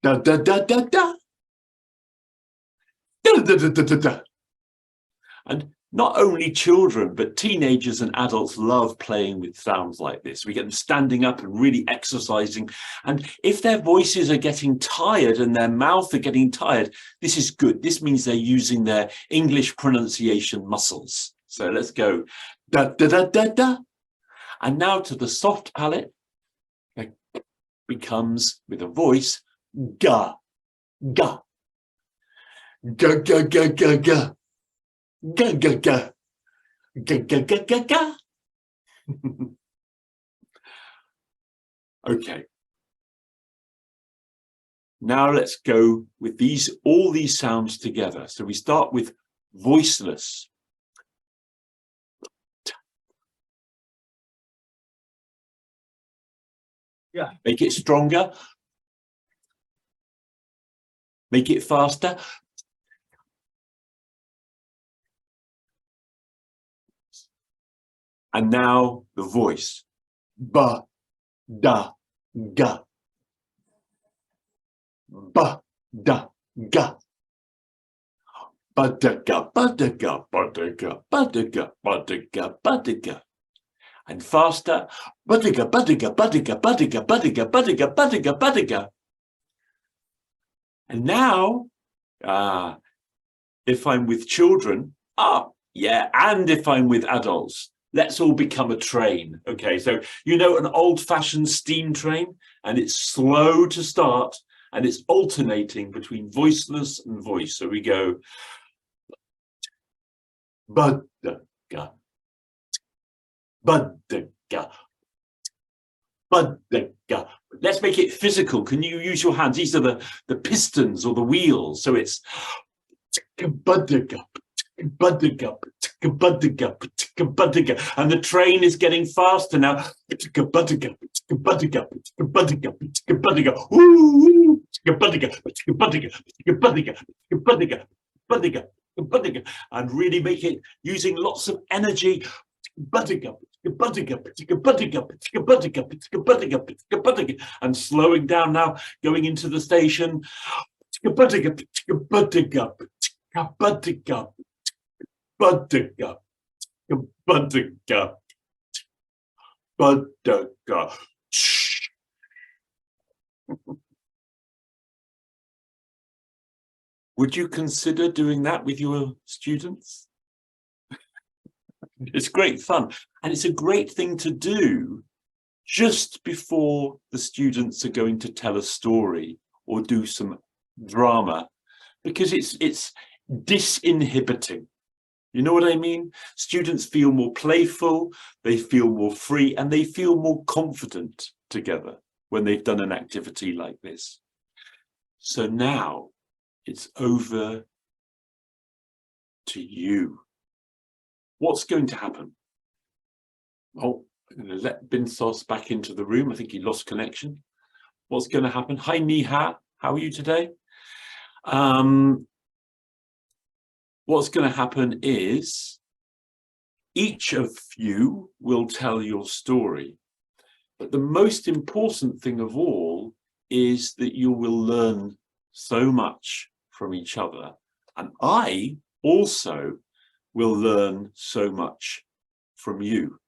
Da da da da da. Da da da da da da. And not only children, but teenagers and adults love playing with sounds like this. We get them standing up and really exercising. And if their voices are getting tired and their mouth are getting tired, this is good. This means they're using their English pronunciation muscles. So let's go. Da da da da da. And now to the soft palate, it becomes with a voice, ga, ga. Ga, ga, ga, ga, ga. Ga, ga, ga. Ga, ga, ga, ga, ga. Okay. Now let's go with all these sounds together. So we start with voiceless. Yeah. Make it stronger. Make it faster. And now the voice. Ba, da, ga. Ba, da, ga. Ba, da, ga, ba, da, ga, ba, da, ga, ba, da, ga, ba, da, ga, ba, da, ga. And faster. Ba, da, ga, ba, da, ga, ba, da, ga, ba, da, ga, ba, da, ga, ba, da, ga, ba, da, ga, ba, da, ga. And now, if I'm with children, yeah, and if I'm with adults, let's all become a train. Okay, so you know an old-fashioned steam train, and it's slow to start, and it's alternating between voiceless and voice. So we go, ba-da-ga, ba-da-ga, ba-da-ga. Let's make it physical. Can you use your hands? These are the pistons or the wheels. So it's ba-da-ga, ba-da-ga, ba-da-ga, ba-da-ga. And the train is getting faster now. Ba-da-ga, ba-da-ga, ba-da-ga, ba-da-ga. Ooh, ba-da-ga, ba-da-ga, ba-da-ga, ba-da-ga, ba-da-ga, ba-da-ga. And really make it using lots of energy. Ba-da-ga, ba-da-ga, ba-da-ga, ba-da-ga, ba-da-ga, ba-da-ga. And slowing down now, going into the station. Ba-da-ga, ba-da-ga, ba-da-ga, ba-da-ga, ba-da-ga, ba-da-ga. Would you consider doing that with your students? It's great fun, and it's a great thing to do just before the students are going to tell a story or do some drama, because it's disinhibiting. You know what I mean? Students feel more playful, they feel more free, and they feel more confident together when they've done an activity like this. So now it's over to you. What's going to happen? Oh, I'm going to let Binsos back into the room. I think he lost connection. What's going to happen? Hi, Niha. How are you today? What's going to happen is each of you will tell your story. But the most important thing of all is that you will learn so much from each other. And I also will learn so much from you.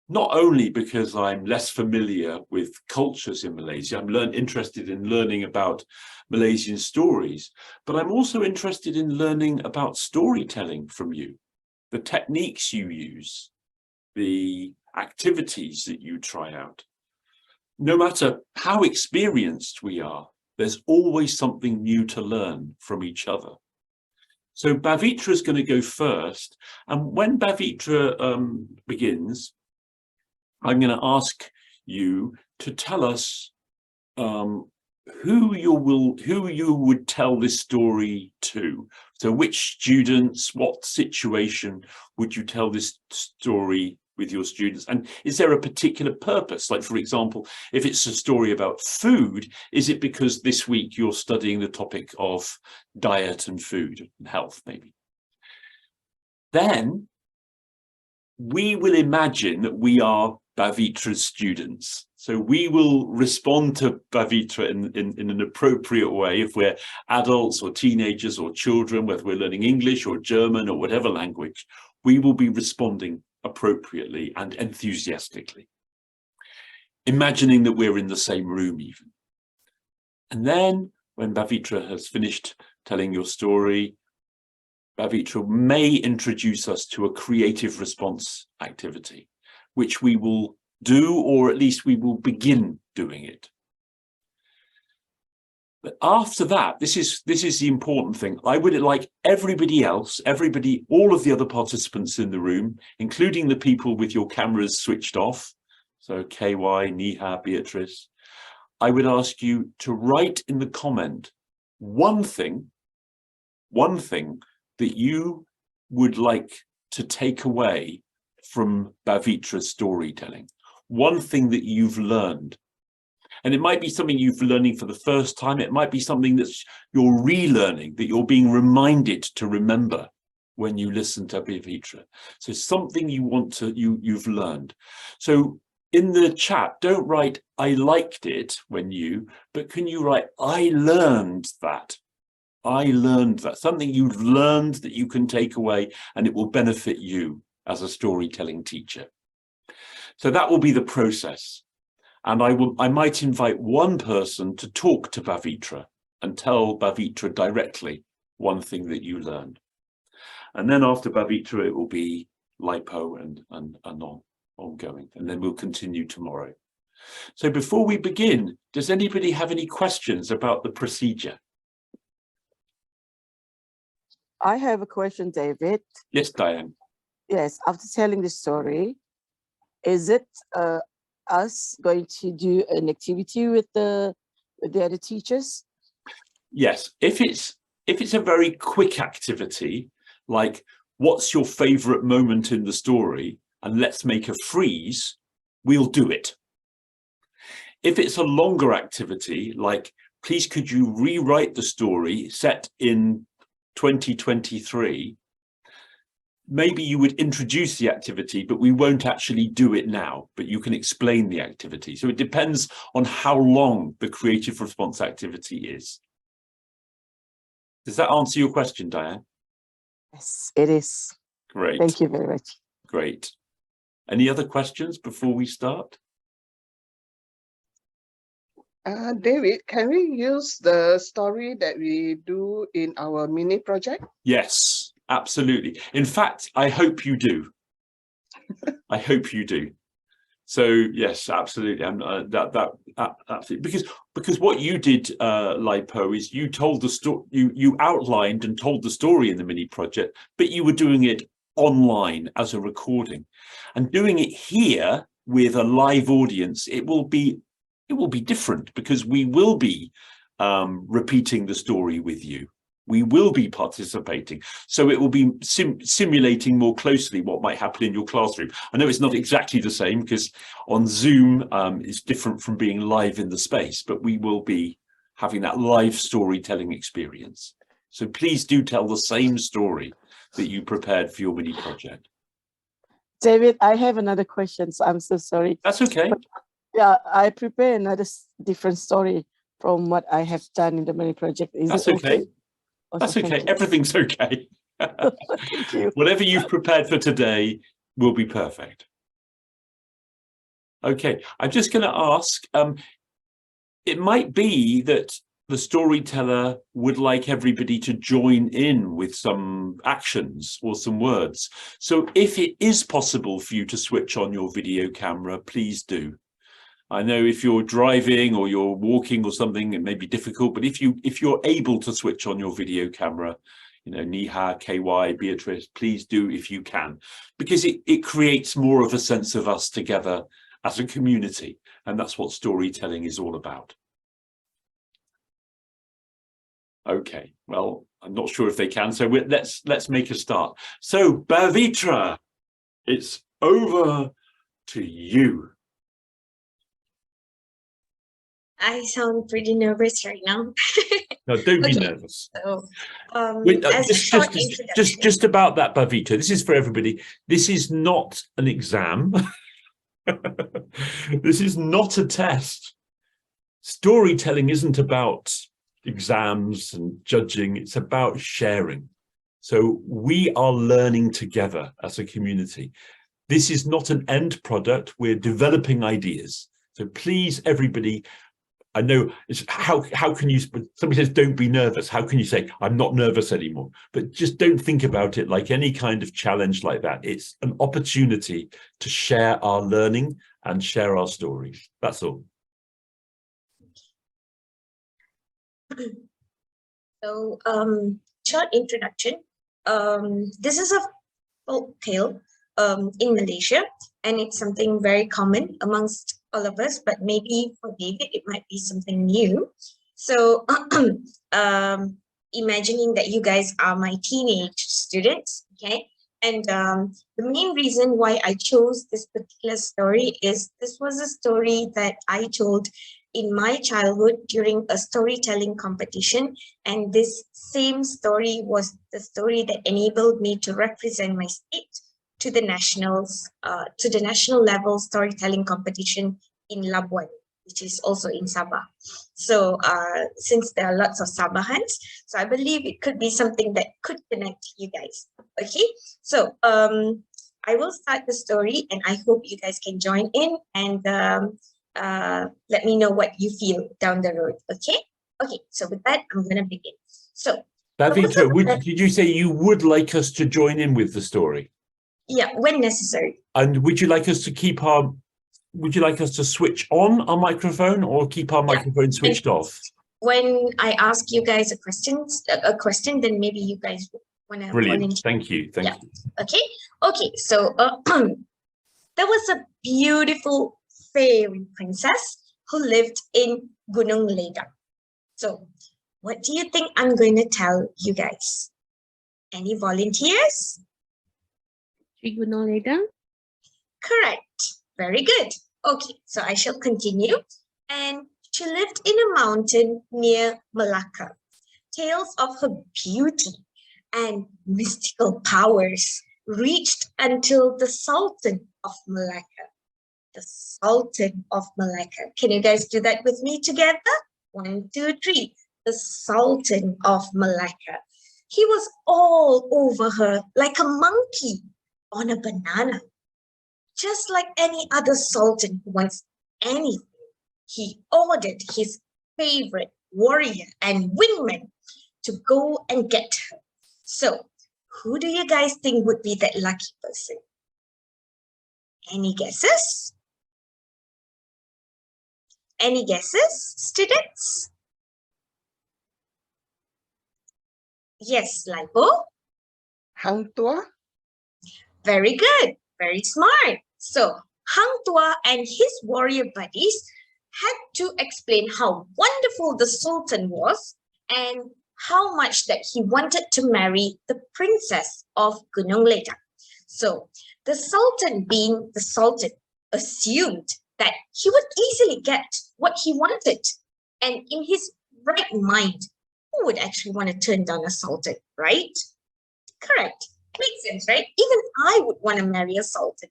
Not only because I'm less familiar with cultures in Malaysia, I'm interested in learning about Malaysian stories, but I'm also interested in learning about storytelling from you, the techniques you use, the activities that you try out. No matter how experienced we are, there's always something new to learn from each other. So Bavitra is going to go first, and when Bavitra begins, I'm going to ask you to tell us who you would tell this story to. So which students, what situation would you tell this story with your students? And is there a particular purpose? Like, for example, if it's a story about food, is it because this week you're studying the topic of diet and food and health, maybe? Then we will imagine that we are Bavitra's students. So we will respond to Bavitra in an appropriate way if we're adults or teenagers or children, whether we're learning English or German or whatever language, we will be responding appropriately and enthusiastically, imagining that we're in the same room even. And then when Bavitra has finished telling your story, Bavitra may introduce us to a creative response activity, which we will do, or at least we will begin doing it. But after that, this is the important thing. I would like everybody else, all of the other participants in the room, including the people with your cameras switched off, so KY, Niha, Beatrice, I would ask you to write in the comment one thing that you would like to take away from Bavitra's storytelling. One thing that you've learned. And it might be something you've learning for the first time. It might be something that you're relearning, that you're being reminded to remember when you listen to Bavitra. So something you want to, you've learned. So in the chat, don't write, I liked it but can you write, I learned that. I learned that. Something you've learned that you can take away and it will benefit you as a storytelling teacher. So that will be the process. And I might invite one person to talk to Bavitra and tell Bavitra directly one thing that you learned. And then after Bavitra, it will be lipo and ongoing. And then we'll continue tomorrow. So before we begin, does anybody have any questions about the procedure? I have a question, David. Yes, Diane. Yes, after telling the story, is it us going to do an activity with the other teachers? Yes, if it's a very quick activity, like what's your favorite moment in the story, and let's make a freeze, we'll do it. If it's a longer activity, like please could you rewrite the story set in 2023, maybe you would introduce the activity, but we won't actually do it now, but you can explain the activity. So it depends on how long the creative response activity is. Does that answer your question, Diane? Yes, it is. Great. Thank you very much. Great. Any other questions before we start? David, can we use the story that we do in our mini project? Yes, absolutely. In fact, I hope you do. I hope you do. So yes, absolutely. Absolutely, because what you did, Lipo, is you told the story. You outlined and told the story in the mini project, but you were doing it online as a recording, and doing it here with a live audience. It will be different because we will be repeating the story with you. We will be participating. So it will be simulating more closely what might happen in your classroom. I know it's not exactly the same because on Zoom it's different from being live in the space, but we will be having that live storytelling experience. So please do tell the same story that you prepared for your mini project. David, I have another question, so I'm so sorry. That's okay. Yeah, I prepare another different story from what I have done in the mini project. Is That's it okay? Okay. That's okay. Everything's okay. Thank you. Whatever you've prepared for today will be perfect. Okay, I'm just going to ask, it might be that the storyteller would like everybody to join in with some actions or some words. So if it is possible for you to switch on your video camera, please do. I know if you're driving or you're walking or something, it may be difficult, but if you're able to switch on your video camera, you know, Niha, KY, Beatrice, please do if you can, because it creates more of a sense of us together as a community, and that's what storytelling is all about. Okay, well, I'm not sure if they can, so let's make a start. So Bavitra, it's over to you. I sound pretty nervous right now. No, don't be Okay. nervous. So, Wait, just about that, Bavitra. This is for everybody. This is not an exam. This is not a test. Storytelling isn't about exams and judging. It's about sharing. So we are learning together as a community. This is not an end product. We're developing ideas. So please, everybody, I know it's how can you, somebody says, don't be nervous. How can you say, I'm not nervous anymore? But just don't think about it like any kind of challenge like that. It's an opportunity to share our learning and share our stories. That's all. So, short introduction. This is a folk tale in Malaysia, and it's something very common amongst all of us, but maybe for David, it might be something new. So, imagining that you guys are my teenage students, okay? And the main reason why I chose this particular story is this was a story that I told in my childhood during a storytelling competition. And this same story was the story that enabled me to represent my state to the national level storytelling competition in Labuan, which is also in Sabah. So since there are lots of Sabahans, so I believe it could be something that could connect you guys. Okay, so I will start the story, and I hope you guys can join in and let me know what you feel down the road. Okay, okay. So with that, I'm gonna begin. So, David, did you say you would like us to join in with the story? Yeah, when necessary. And would you like us to keep our? Would you like us to switch on our microphone or keep our microphone switched off? When I ask you guys a question, then maybe you guys want to. Brilliant. Thank you. Thank you. Okay. Okay. So there was a beautiful fairy princess who lived in Gunung Ledang. So what do you think I'm going to tell you guys? Any volunteers? Gunung Ledang? Correct. Very good. Okay, so I shall continue. And she lived in a mountain near Malacca. Tales of her beauty and mystical powers reached until the Sultan of Malacca. The Sultan of Malacca. Can you guys do that with me together? 1, 2, 3. The Sultan of Malacca. He was all over her like a monkey on a banana. Just like any other sultan who wants anything, he ordered his favorite warrior and wingman to go and get her. So, who do you guys think would be that lucky person? Any guesses? Any guesses, students? Yes, Laipo? Hang Tua? Very good. Very smart. So Hang Tuah and his warrior buddies had to explain how wonderful the Sultan was and how much that he wanted to marry the princess of Gunung Ledang. So the Sultan, being the Sultan, assumed that he would easily get what he wanted. And in his right mind, who would actually want to turn down a Sultan, right? Correct. Makes sense, right? Even I would want to marry a sultan.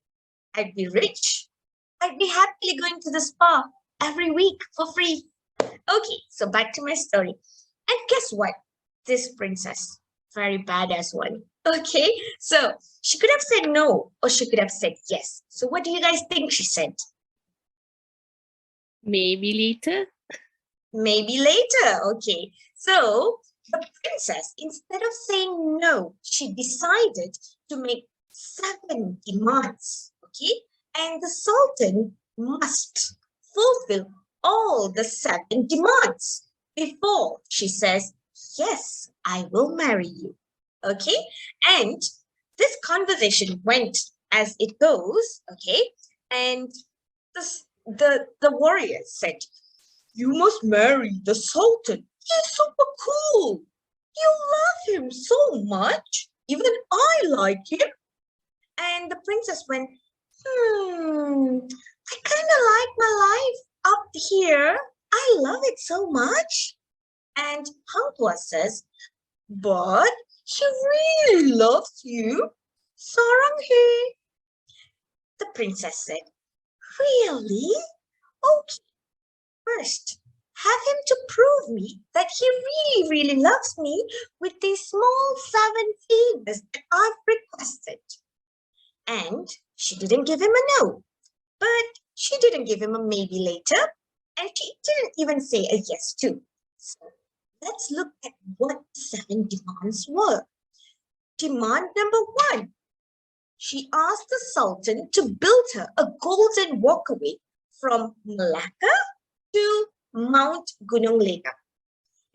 I'd be rich. I'd be happily going to the spa every week for free. Okay, so back to my story. And guess what? This princess, very badass one. Okay, so she could have said no, or she could have said yes. So what do you guys think she said? Maybe later. Maybe later. Okay, so the princess, instead of saying no, she decided to make 7 demands, okay? And the Sultan must fulfill all the 7 demands before she says, yes, I will marry you, okay? And this conversation went as it goes, okay? And the warrior said, you must marry the Sultan. He's super cool. You love him so much. Even I like him. And the princess went, I kind of like my life up here. I love it so much. And Hang Tuah says, but he really loves you. Sarang he. The princess said, Really? Okay. First, have him to prove me that he really, really loves me with these small 7 favors that I've requested. And she didn't give him a no, but she didn't give him a maybe later, and she didn't even say a yes too. So let's look at what the 7 demands were. Demand number 1. She asked the Sultan to build her a golden walkway from Malacca to Mount Gunung Ledang.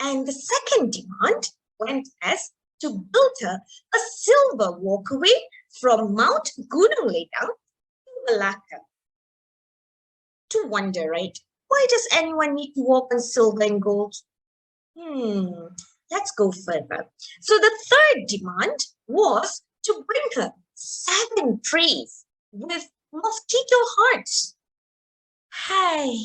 And the second demand went as to build her a silver walkway from Mount Gunung Ledang to Malacca. To wonder, right? Why does anyone need to walk on silver and gold? Let's go further. So the third demand was to bring her 7 trays with mosquito hearts. Hey,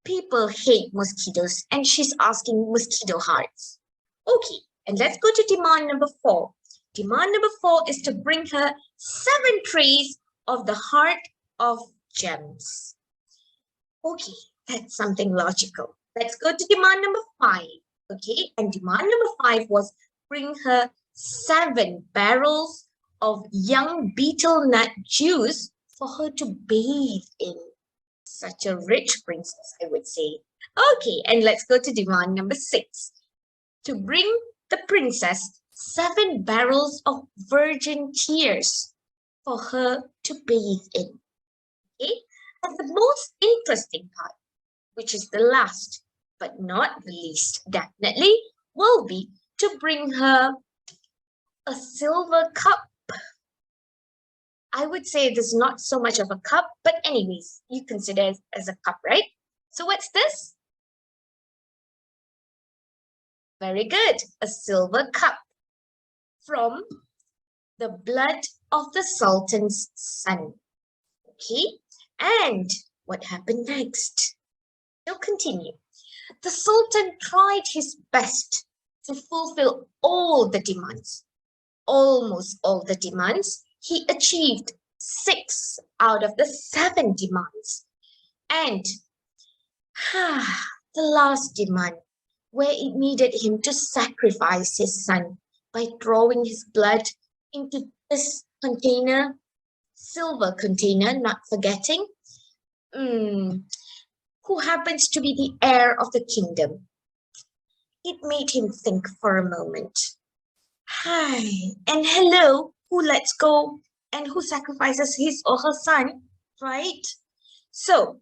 people hate mosquitoes, and she's asking mosquito hearts. Okay, and let's go to demand number 4. Demand number 4 is to bring her 7 trays of the heart of gems. Okay, that's something logical. Let's go to demand number 5. Okay, and demand number 5 was bring her 7 barrels of young betel nut juice for her to bathe in. Such a rich princess, I would say. Okay, and let's go to demand number 6. To bring the princess 7 barrels of virgin tears for her to bathe in. Okay, and the most interesting part, which is the last, but not the least, definitely, will be to bring her a silver cup. I would say it is not so much of a cup, but anyways, you consider it as a cup, right? So what's this? Very good, a silver cup from the blood of the Sultan's son. Okay, and what happened next? We'll continue. The Sultan tried his best to fulfill all the demands. Almost all the demands. He achieved 6 out of the 7 demands. And the last demand, where it needed him to sacrifice his son by throwing his blood into this container, silver container, not forgetting, who happens to be the heir of the kingdom. It made him think for a moment. Hi, and hello, who lets go and who sacrifices his or her son, right? So,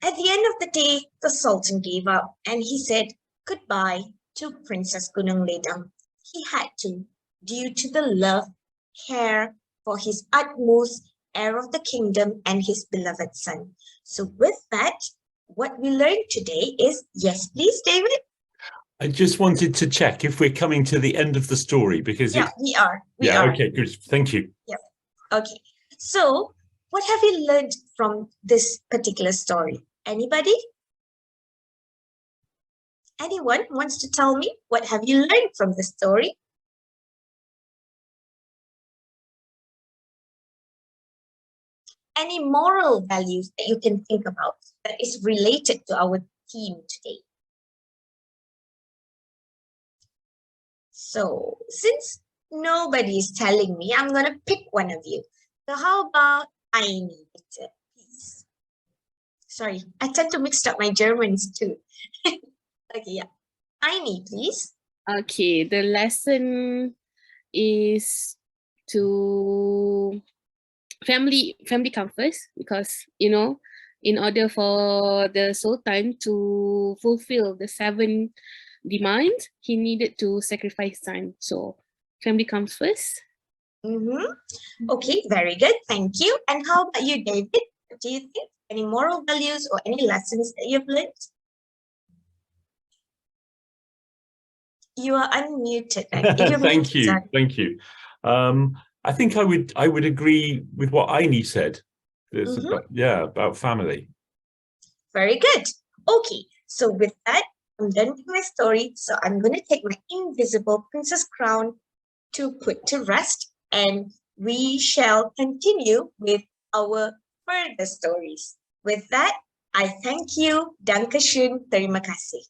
at the end of the day, the Sultan gave up and he said goodbye to Princess Gunung Ledang. He had to, due to the love, care for his utmost heir of the kingdom and his beloved son. So with that, what we learned today is, yes, please, David? I just wanted to check if we're coming to the end of the story because we are. Okay, good. Thank you. Yep. Okay. So, what have you learned from this particular story? Anybody? Anyone wants to tell me what have you learned from the story? Any moral values that you can think about that is related to our theme today? So, since nobody is telling me, I'm going to pick one of you. So, how about Aini, please? Sorry, I tend to mix up my Germans too. Okay, yeah. Aini, please. Okay, the lesson is to family come first, because in order for the Sultan to fulfill the 7 demands, he needed to sacrifice son. So family comes first. Okay, very good. Thank you. And how about you, David? What do you think? Any moral values or any lessons that you've learned? You are unmuted. Thank you. Thank you. I think I would agree with what Aini said. About family. Very good. Okay, so with that, I'm done with my story. So I'm going to take my invisible princess crown to put to rest, and we shall continue with our further stories. With that, I thank you. Dankeschön. Terima kasih.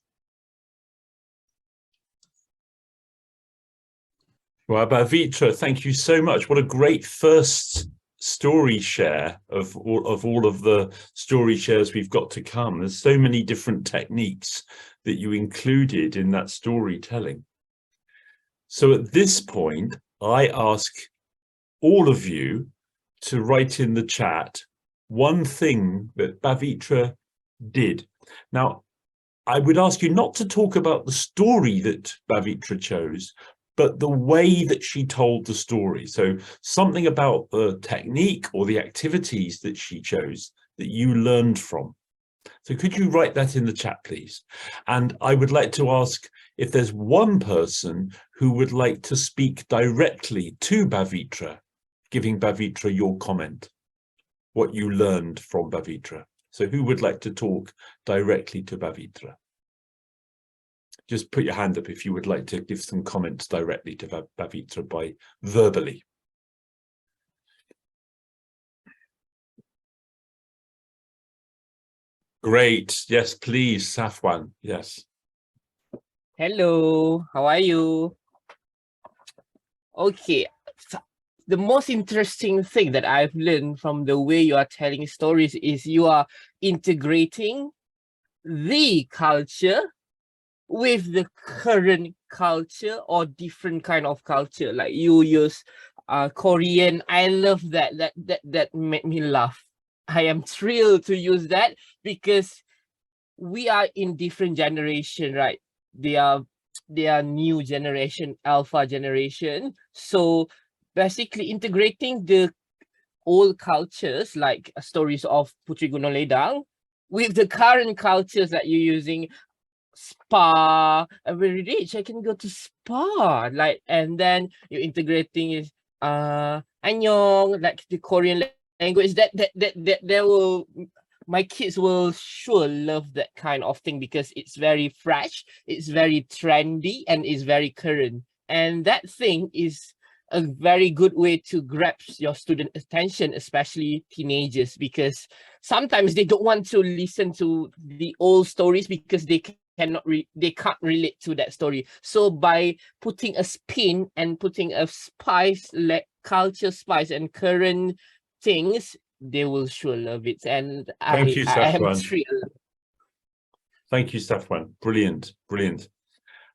Well, Bavitra, thank you so much. What a great first story share of all of the story shares we've got to come. There's so many different techniques that you included in that storytelling. So at this point, I ask all of you to write in the chat one thing that Bavitra did. Now, I would ask you not to talk about the story that Bavitra chose, but the way that she told the story. So something about the technique or the activities that she chose that you learned from. So could you write that in the chat, please? And I would like to ask if there's one person who would like to speak directly to Bavitra, giving Bavitra your comment, what you learned from Bavitra. So who would like to talk directly to Bavitra? Just put your hand up if you would like to give some comments directly to Bavitra by verbally. Great. Yes, please, Safwan. Yes. Hello, how are you? Okay, the most interesting thing that I've learned from the way you are telling stories is you are integrating the culture with the current culture or different kind of culture. Like you use Korean. I love that. That made me laugh. I am thrilled to use that because we are in different generation, right? They are new generation, alpha generation. So basically integrating the old cultures like stories of Putri Gunung Ledang with the current cultures that you're using. Spa, I'm very rich, I can go to spa, like, and then you're integrating is annyeong, like the Korean language. That will, my kids will sure love that kind of thing because it's very fresh, it's very trendy, and it's very current. And that thing is a very good way to grab your student attention, especially teenagers, because sometimes they don't want to listen to the old stories because they can't relate to that story. So by putting a spin and putting a spice, like culture spice and current things, they will sure love it. And Thank you, I am Safwan. thrilled. Thank you, Safwan. Brilliant, brilliant.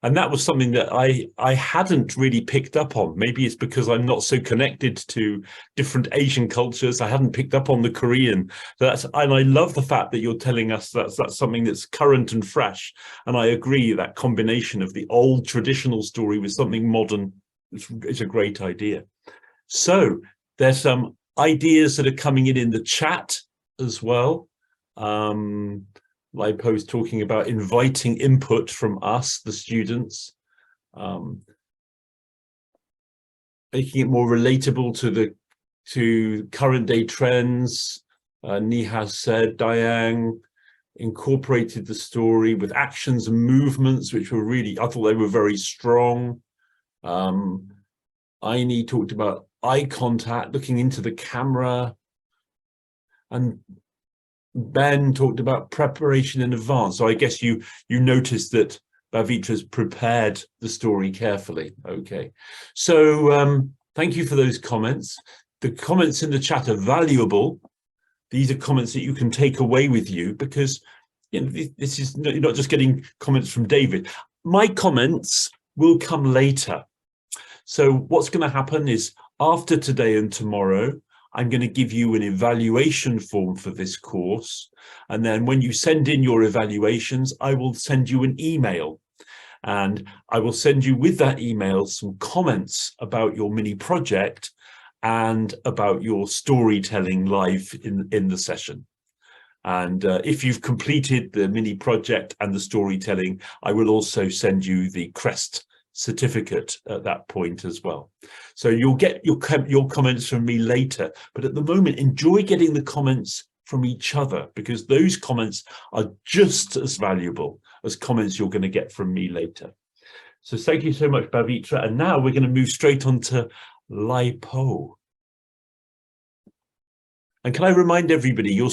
And that was something that I hadn't really picked up on. Maybe it's because I'm not so connected to different Asian cultures. I hadn't picked up on the Korean. And I love the fact that you're telling us that's something that's current and fresh. And I agree that combination of the old traditional story with something modern is a great idea. So there's some ideas that are coming in the chat as well. Lipo is talking about inviting input from us, the students, making it more relatable to current day trends. Nihaz said, Diane incorporated the story with actions and movements, which were really, I thought they were very strong. Aini talked about eye contact, looking into the camera, and Ben talked about preparation in advance. So I guess you noticed that Bavitra's prepared the story carefully. Okay, so thank you for those comments. The comments in the chat are valuable. These are comments that you can take away with you because this is you're not just getting comments from David. My comments will come later. So what's going to happen is after today and tomorrow, I'm going to give you an evaluation form for this course. And then when you send in your evaluations, I will send you an email. And I will send you with that email some comments about your mini project and about your storytelling live in the session. And if you've completed the mini project and the storytelling, I will also send you the CREST certificate at that point as well. So you'll get your comments from me later, but at the moment enjoy getting the comments from each other because those comments are just as valuable as comments you're going to get from me later. So thank you so much, Bavitra. And now we're going to move straight on to Lipo. And can I remind everybody, your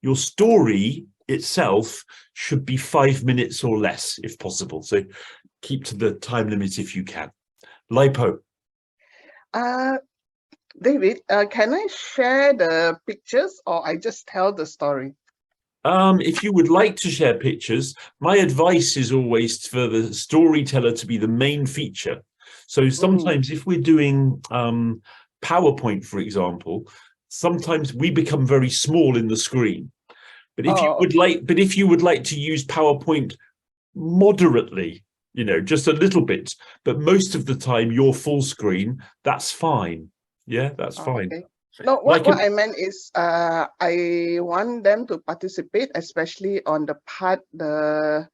your story itself should be 5 minutes or less, if possible. So keep to the time limit if you can. Lipo. David, can I share the pictures or I just tell the story? If you would like to share pictures, my advice is always for the storyteller to be the main feature. So sometimes if we're doing PowerPoint, for example, sometimes we become very small in the screen. But if you would like to use PowerPoint moderately, you know, just a little bit, but most of the time you're full screen, that's fine. Yeah, that's fine. Okay. No, what I meant is I want them to participate, especially on the part, the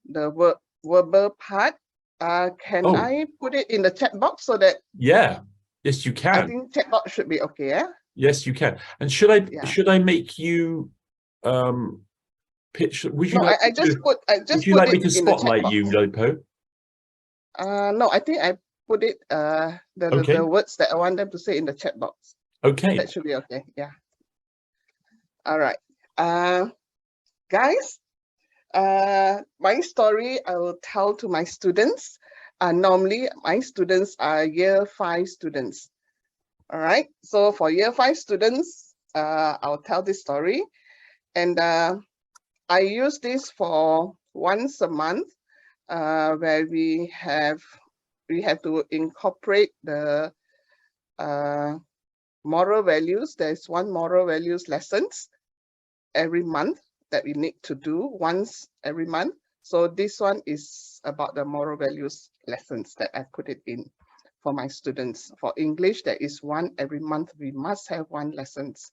verbal part. Can I put it in the chat box so that? Yeah, yes, you can. I think chat box should be okay, yeah? Yes, you can. And should I make you pitch? Would you like I just put me to spotlight you, Lopo? No, I think I put it the words that I want them to say in the chat box. Okay. That should be okay. Yeah. All right. Guys, my story I will tell to my students. Normally my students are year 5 students. All right. So for year 5 students, I'll tell this story. And I use this for once a month, where we have to incorporate the moral values. There's one moral values lessons every month that we need to do once every month. So this one is about the moral values lessons that I put it in for my students. For English, there is one every month. We must have one lessons.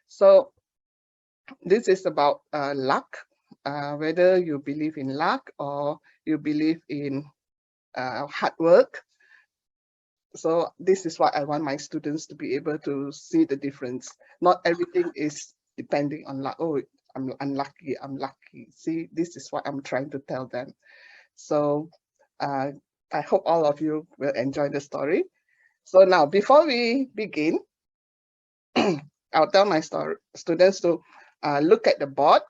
So this is about luck, whether you believe in luck or you believe in hard work. So this is what I want my students to be able to see the difference. Not everything is depending on luck. Oh, I'm unlucky, I'm lucky. See, this is what I'm trying to tell them. So I hope all of you will enjoy the story. So now, before we begin, I'll tell my students to look at the board,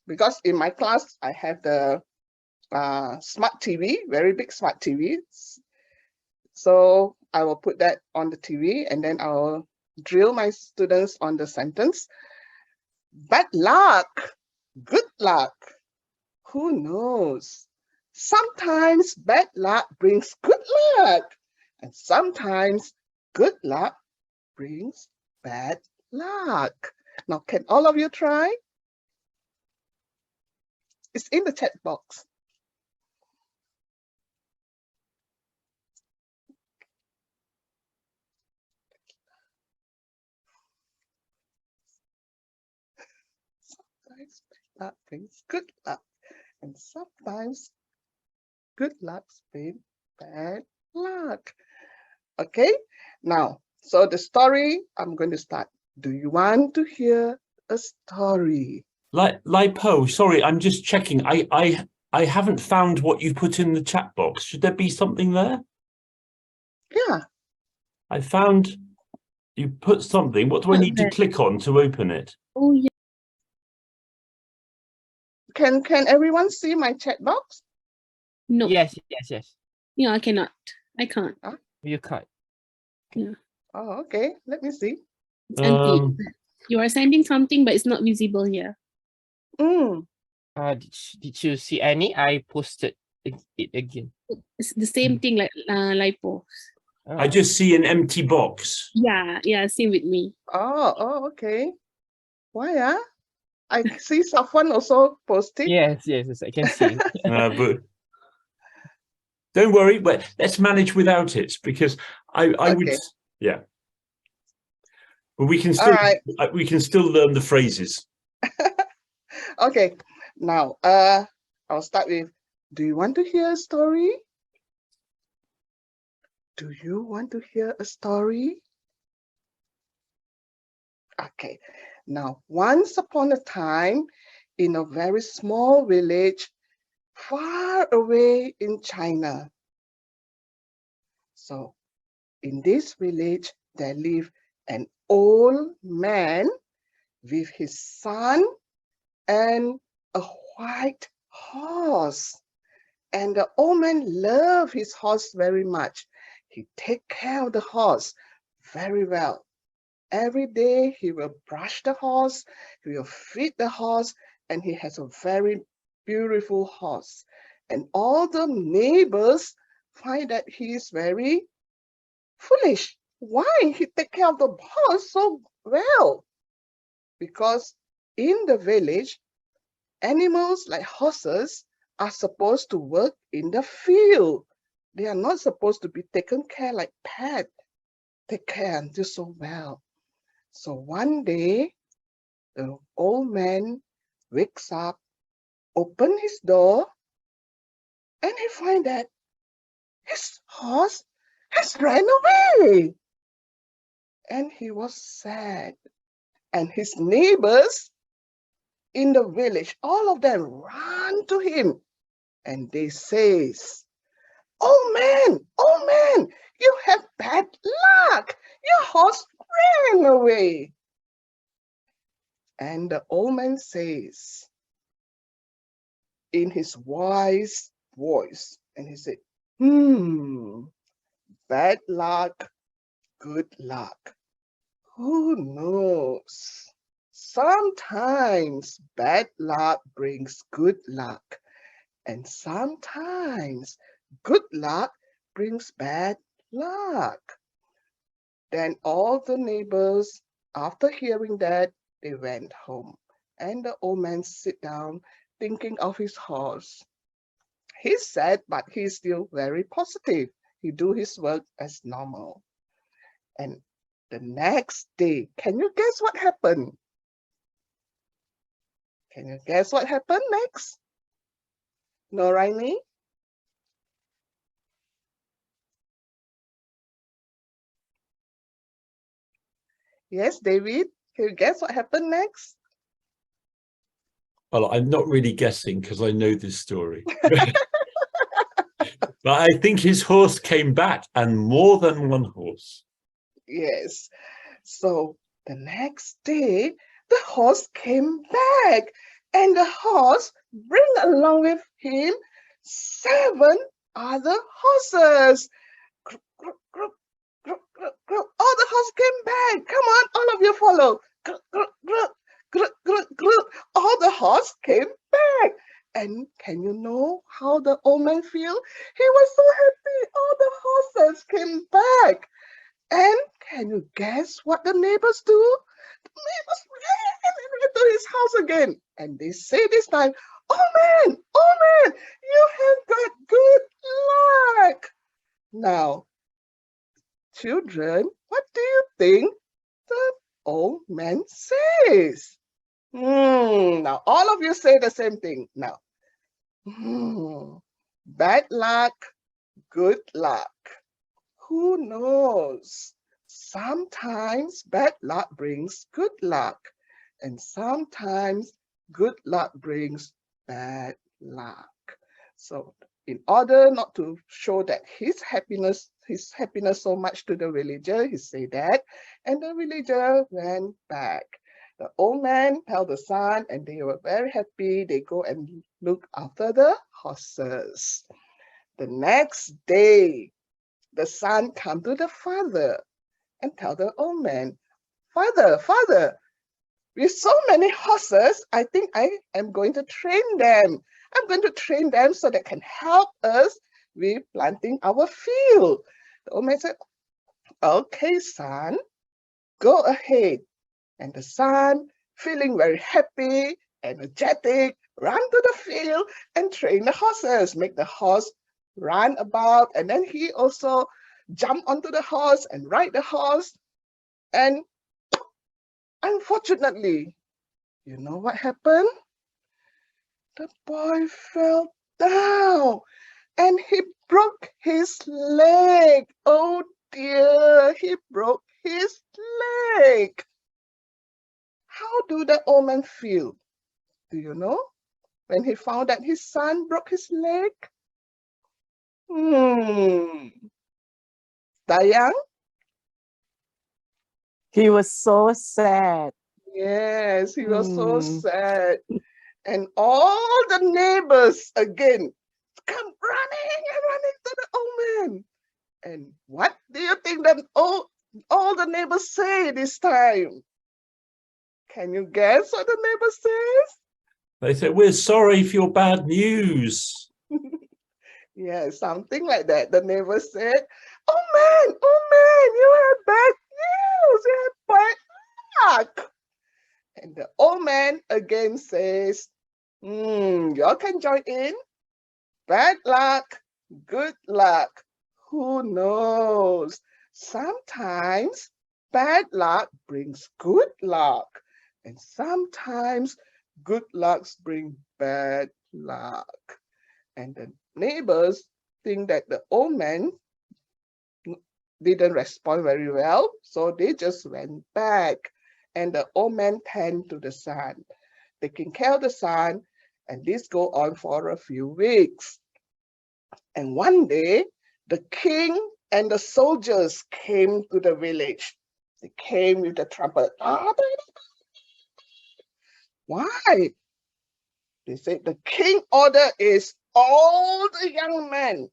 because in my class, I have the smart TV, very big smart TV. So I will put that on the TV and then I'll drill my students on the sentence. Bad luck, good luck. Who knows? Sometimes bad luck brings good luck, and sometimes good luck brings bad luck. Now, can all of you try? It's in the chat box. Sometimes bad luck brings good luck, and sometimes good luck brings bad luck. Okay, now, so the story, I'm going to start. Do you want to hear a story? Lipo, sorry, I'm just checking. I haven't found what you put in the chat box. Should there be something there? Yeah. I found you put something. What do I need to click on to open it? Oh, yeah. Can everyone see my chat box? No. Yes. Yeah, I cannot. I can't. You can't. Yeah. Oh, okay. Let me see. It's empty. You are sending something, but it's not visible here. Did you see any? I posted it again. It's the same thing like lipo. I just see an empty box. Yeah, same with me. Oh, okay. Why? I see Safwan also posting. Yes, I can see. But don't worry, but let's manage without it, because I would, yeah. But we can still we can still learn the phrases. Okay, now I'll start with, do you want to hear a story? Do you want to hear a story? Okay, now once upon a time in a very small village far away in China. So in this village there lived an old man with his son and a white horse. And the old man loved his horse very much. He take care of the horse very well. Every day he will brush the horse, he will feed the horse, and he has a very beautiful horse. And all the neighbors find that he is very foolish. Why he take care of the horse so well? Because in the village, animals like horses are supposed to work in the field. They are not supposed to be taken care like pets. Take care and do so well. So one day, the old man wakes up, open his door, and he find that his horse has ran away. And he was sad. And his neighbors in the village, all of them run to him. And they says, oh man, you have bad luck. Your horse ran away. And the old man says in his wise voice, and he said, bad luck, good luck. Who knows? Sometimes bad luck brings good luck, and sometimes good luck brings bad luck. Then all the neighbors, after hearing that, they went home. And the old man sit down thinking of his horse. He's sad, but he's still very positive. He do his work as normal. And the next day, can you guess what happened? Can you guess what happened next? Noraini? Yes, David, can you guess what happened next? Well, I'm not really guessing because I know this story. But I think his horse came back, and more than one horse. Yes. So the next day, the horse came back, and the horse bring along with him 7 other horses. Group, group, group, group, group, group. All the horses came back. Come on, all of you follow. Group, group, group, group, group, group. All the horses came back. And can you know how the old man feel? He was so happy. All the horses came back. And can you guess what the neighbors do? The neighbors ran to his house again. And they say this time, oh man, you have got good luck. Now, children, what do you think the old man says? Now, all of you say the same thing. Now, bad luck, good luck. Who knows? Sometimes bad luck brings good luck, and sometimes good luck brings bad luck. So in order not to show that his happiness so much to the villager, he said that, and the villager went back. The old man held the son, and they were very happy. They go and look after the horses. The next day, the son come to the father and tell the old man, Father, with so many horses, I think I am going to train them. I'm going to train them so they can help us with planting our field. The old man said, okay, son, go ahead. And the son, feeling very happy, energetic, ran to the field and train the horses, make the horse run about, and then he also jumped onto the horse and ride the horse. And unfortunately, you know what happened? The boy fell down and he broke his leg. Oh dear, he broke his leg. How do the old man feel? Do you know? When he found that his son broke his leg? Dayang? He was so sad. Yes, he was so sad. And all the neighbors again come running and running to the old man. And what do you think that all the neighbors say this time? Can you guess what the neighbor says? They said, we're sorry for your bad news. Yeah, something like that. The neighbor said, oh man, you have bad news, you have bad luck. And the old man again says, y'all can join in. Bad luck, good luck. Who knows? Sometimes bad luck brings good luck. And sometimes good lucks bring bad luck. And the neighbors think that the old man didn't respond very well, so they just went back. And the old man tended to the son, taking care of the son, and this go on for a few weeks. And one day, the king and the soldiers came to the village. They came with the trumpet. Why? They said the king order is all the young men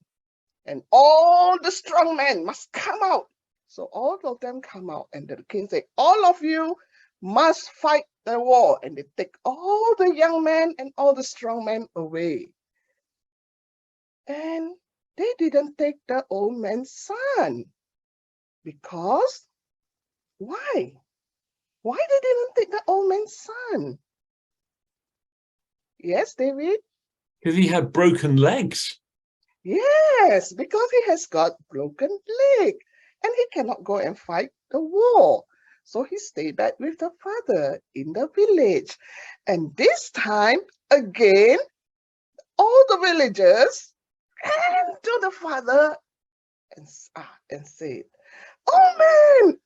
and all the strong men must come out. So all of them come out, and the king said, all of you must fight the war. And they take all the young men and all the strong men away. And they didn't take the old man's son. Because why? Why they didn't take the old man's son? Yes, David? Because he had broken legs. Yes, because he has got broken leg and he cannot go and fight the war. So he stayed back with the father in the village. And this time, again, all the villagers ran to the father and said, oh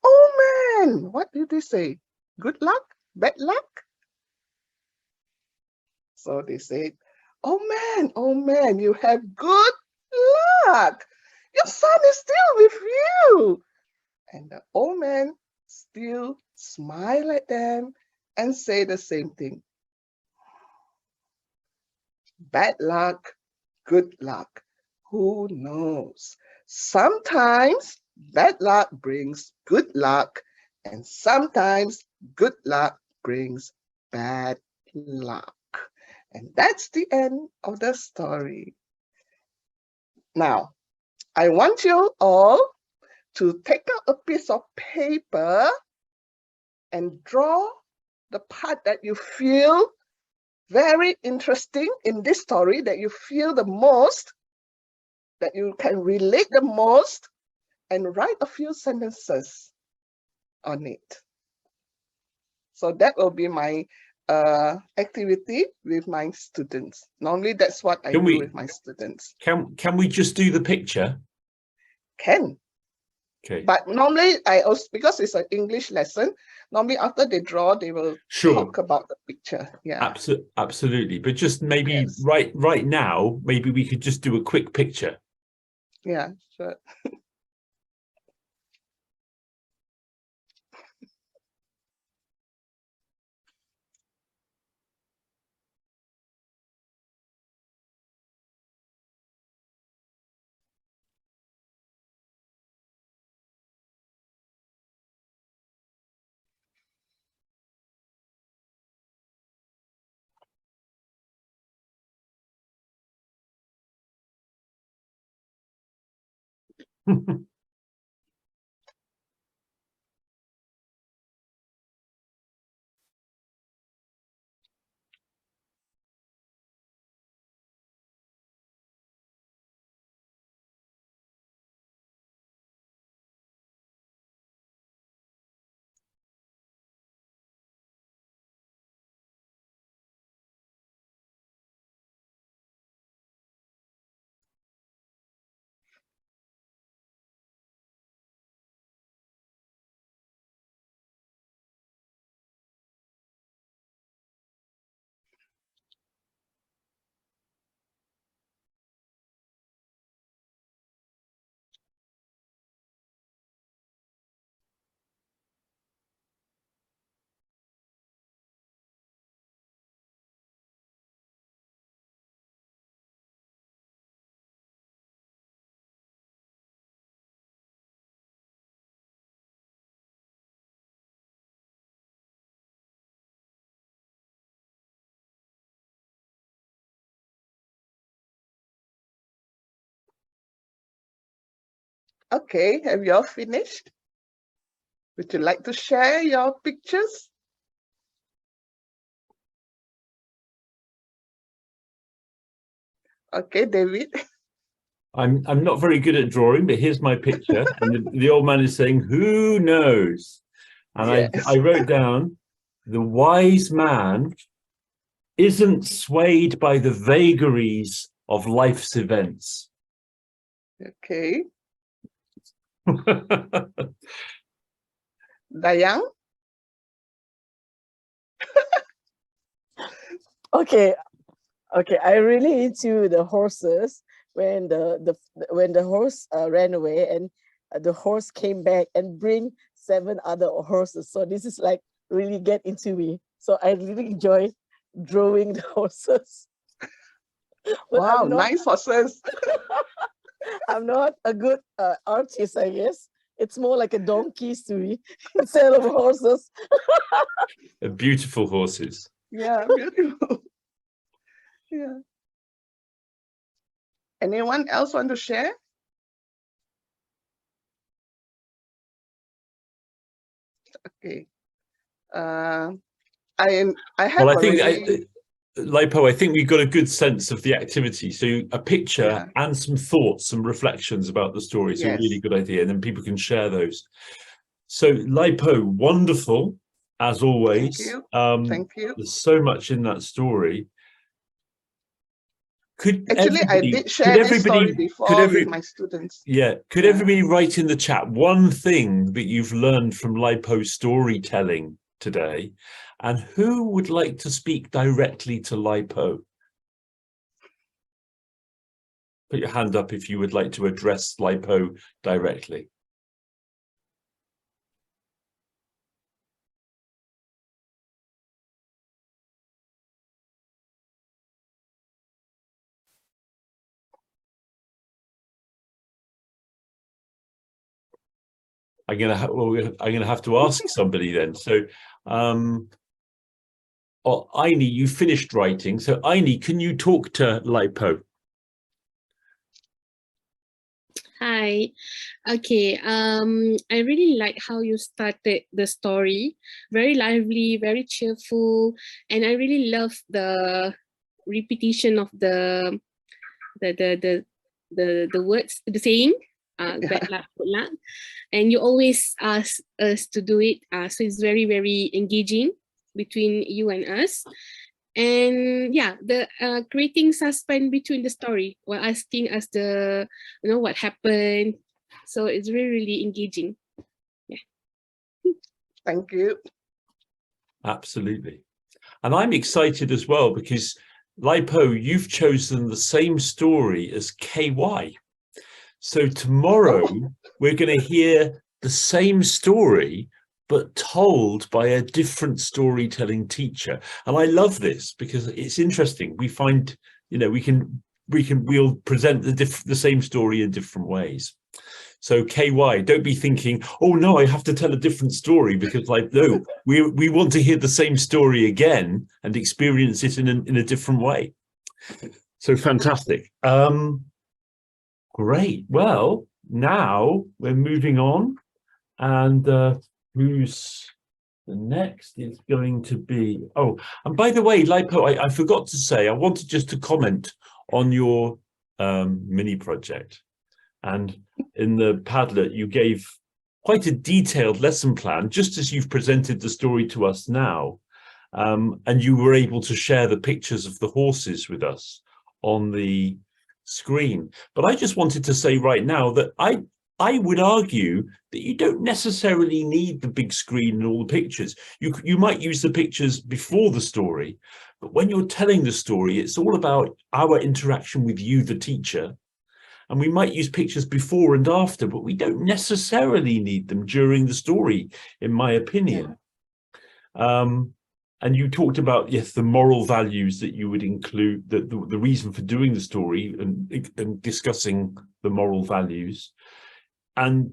man, what did they say? Good luck? Bad luck? So they said, oh man, you have good luck. Your son is still with you. And the old man still smiled at them and say the same thing. Bad luck, good luck. Who knows? Sometimes bad luck brings good luck, and sometimes good luck brings bad luck. And that's the end of the story. Now, I want you all to take out a piece of paper and draw the part that you feel very interesting in this story, that you feel the most, that you can relate the most, and write a few sentences on it. So that will be my activity with my students. Normally, that's what I do with my students. Can we just do the picture? Can. Okay. But normally, I also, because it's an English lesson, normally after they draw, they will talk about the picture. Yeah. Absolutely. But just maybe Yes. right now, maybe we could just do a quick picture. Yeah, sure. Okay, have you all finished? Would you like to share your pictures? Okay, David. I'm not very good at drawing, but here's my picture. And the old man is saying, "Who knows?" And Yes. I wrote down, "The wise man isn't swayed by the vagaries of life's events." Okay, Dayang. Okay, okay. I really into the horses when when the horse ran away and the horse came back and bring 7 other horses. So this is like really get into me. So I really enjoy drawing the horses. But Wow, nice horses. I'm not a good artist, I guess. It's more like a donkeys to me instead of horses. Beautiful horses. Yeah, beautiful. Yeah. Anyone else want to share? Okay. I have Well, I think already. Lipo, I think we've got a good sense of the activity. So a picture Yeah. and some thoughts, some reflections about the story is a Yes. really good idea, and then people can share those. So Lipo, wonderful as always. Thank you. Thank you. There's so much in that story. Could Actually, I everybody, did share this story before every, with my students. yeah, could Yeah. everybody write in the chat one thing that you've learned from Lipo storytelling today, and who would like to speak directly to Lipo? Put your hand up if you would like to address Lipo directly. I'm gonna have to ask somebody then. So, oh, Aini, you finished writing. So, Aini, can you talk to Lipo? Hi. Okay. I really like how you started the story. Very lively, very cheerful, and I really love the repetition of the words, the saying, bad luck, good luck. And you always ask us to do it. So it's very, very engaging between you and us. And yeah, the creating suspense between the story while asking us what happened. So it's really, really engaging. Yeah. Thank you. Absolutely. And I'm excited as well because Lipo, you've chosen the same story as KY. So tomorrow we're going to hear the same story, but told by a different storytelling teacher. And I love this because it's interesting. We find, we'll present the same story in different ways. So KY, don't be thinking, oh no, I have to tell a different story, because no, we want to hear the same story again and experience it in a different way. So fantastic. Great. Well, now we're moving on, and who's the next is going to be, oh, and by the way, Lipo, I forgot to say, I wanted just to comment on your mini project. And in the Padlet, you gave quite a detailed lesson plan, just as you've presented the story to us now. And you were able to share the pictures of the horses with us on the screen. But I just wanted to say right now that I would argue that you don't necessarily need the big screen and all the pictures. You might use the pictures before the story, but when you're telling the story, it's all about our interaction with you, the teacher. And we might use pictures before and after, but we don't necessarily need them during the story, in my opinion. And you talked about, yes, the moral values that you would include, the reason for doing the story and discussing the moral values, and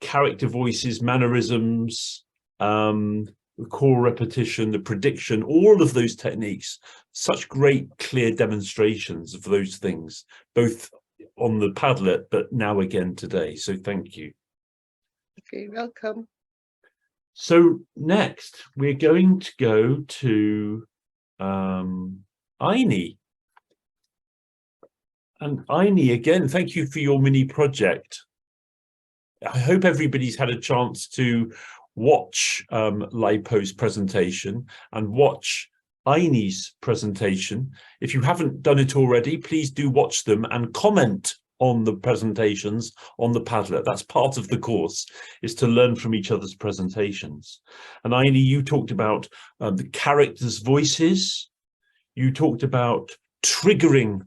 character voices, mannerisms, the core repetition, the prediction, all of those techniques, such great, clear demonstrations of those things, both on the Padlet, but now again today. So thank you. Okay, welcome. So next, we're going to go to Aini. And Aini, again, thank you for your mini project. I hope everybody's had a chance to watch Lipo's presentation and watch Aini's presentation. If you haven't done it already, please do watch them and comment on the presentations on the Padlet. That's part of the course, is to learn from each other's presentations. And Aini, you talked about the characters' voices. You talked about triggering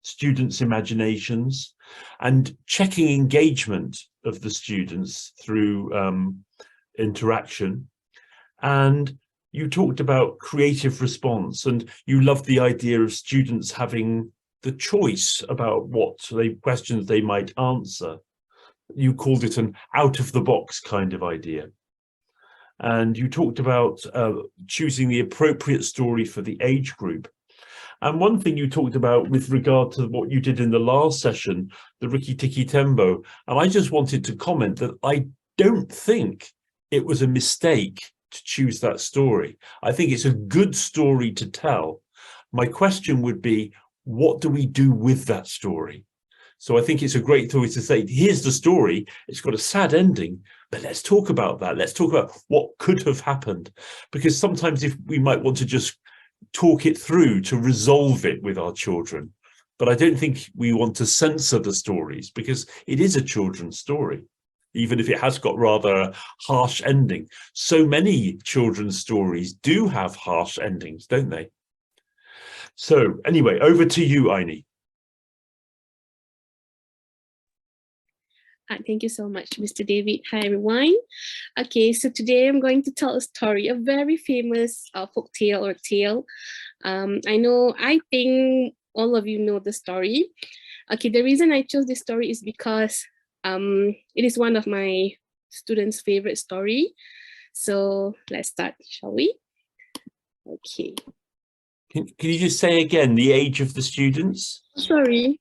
students' imaginations and checking engagement of the students through interaction. And you talked about creative response, and you loved the idea of students having the choice about what questions they might answer. You called it an out-of-the-box kind of idea. And you talked about choosing the appropriate story for the age group. And one thing you talked about with regard to what you did in the last session, the Riki Tiki Tembo, and I just wanted to comment that I don't think it was a mistake to choose that story. I think it's a good story to tell. My question would be, what do we do with that story? So I think it's a great story to say, here's the story, it's got a sad ending, but let's talk about that. Let's talk about what could have happened. Because sometimes if we might want to just talk it through to resolve it with our children. But I don't think we want to censor the stories, because it is a children's story, even if it has got rather a harsh ending. So many children's stories do have harsh endings, don't they? So anyway, over to you, Aini. Thank you so much, Mr. David. Hi, everyone. Okay, so today I'm going to tell a story, a very famous folk tale or tale. I think all of you know the story. Okay, the reason I chose this story is because it is one of my students' favorite story. So let's start, shall we? Okay. Can you just say again the age of the students? Sorry.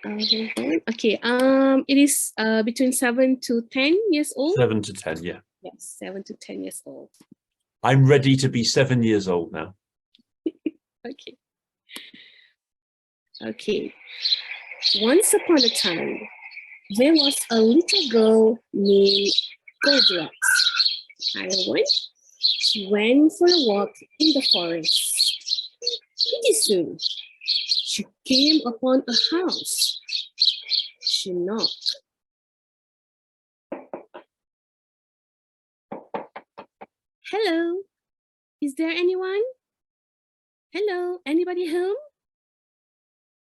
Okay, it is between 7 to 10 years old. 7 to 10, yeah. Yes, 7 to 10 years old. I'm ready to be 7 years old now. Okay. Okay. Once upon a time, there was a little girl named Goldilocks. Hi, everyone. She went for a walk in the forest. Pretty soon, she came upon a house. She knocked. Hello, is there anyone? Hello, anybody home?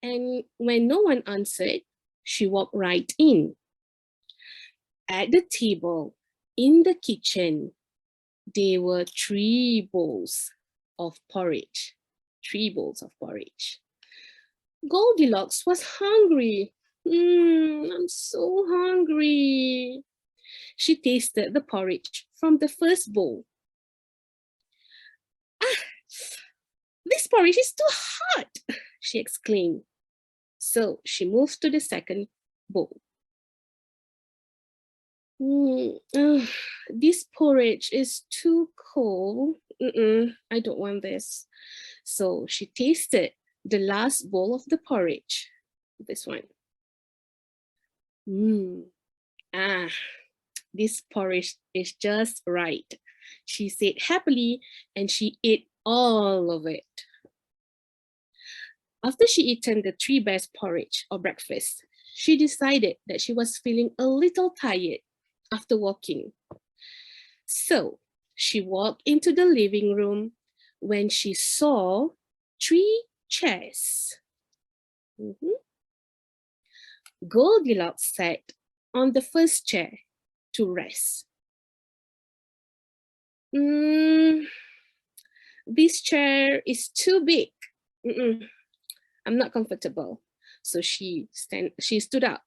And when no one answered, she walked right in. At the table, in the kitchen, there were 3 bowls of porridge. 3 bowls of porridge. Goldilocks was hungry. I'm so hungry. She tasted the porridge from the first bowl. This porridge is too hot, she exclaimed. So she moved to the second bowl. This porridge is too cold. I don't want this. So she tasted the last bowl of the porridge. This one. This porridge is just right, she said happily, and she ate all of it. After she eaten the 3 best porridge or breakfast, she decided that she was feeling a little tired after walking. So she walked into the living room when she saw 3 chairs. Goldilocks sat on the first chair to rest. This chair is too big. I'm not comfortable. So she stood up,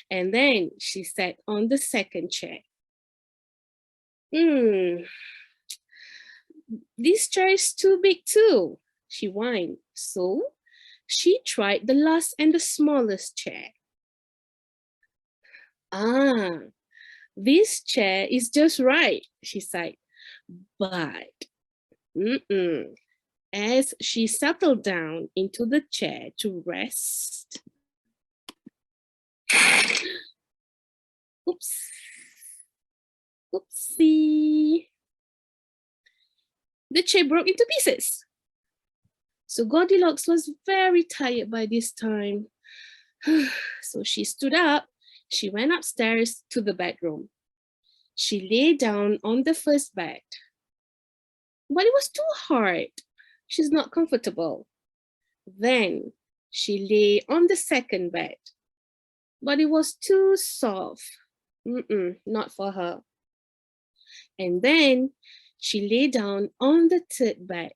and then she sat on the second chair. This chair is too big too, she whined. So she tried the last and the smallest chair. Ah, this chair is just right, she sighed. But as she settled down into the chair to rest, oops, oopsie, the chair broke into pieces. So Goldilocks was very tired by this time. So she stood up, she went upstairs to the bedroom. She lay down on the first bed. But it was too hard. She's not comfortable. Then she lay on the second bed. But it was too soft. Not for her. And then she lay down on the third bed.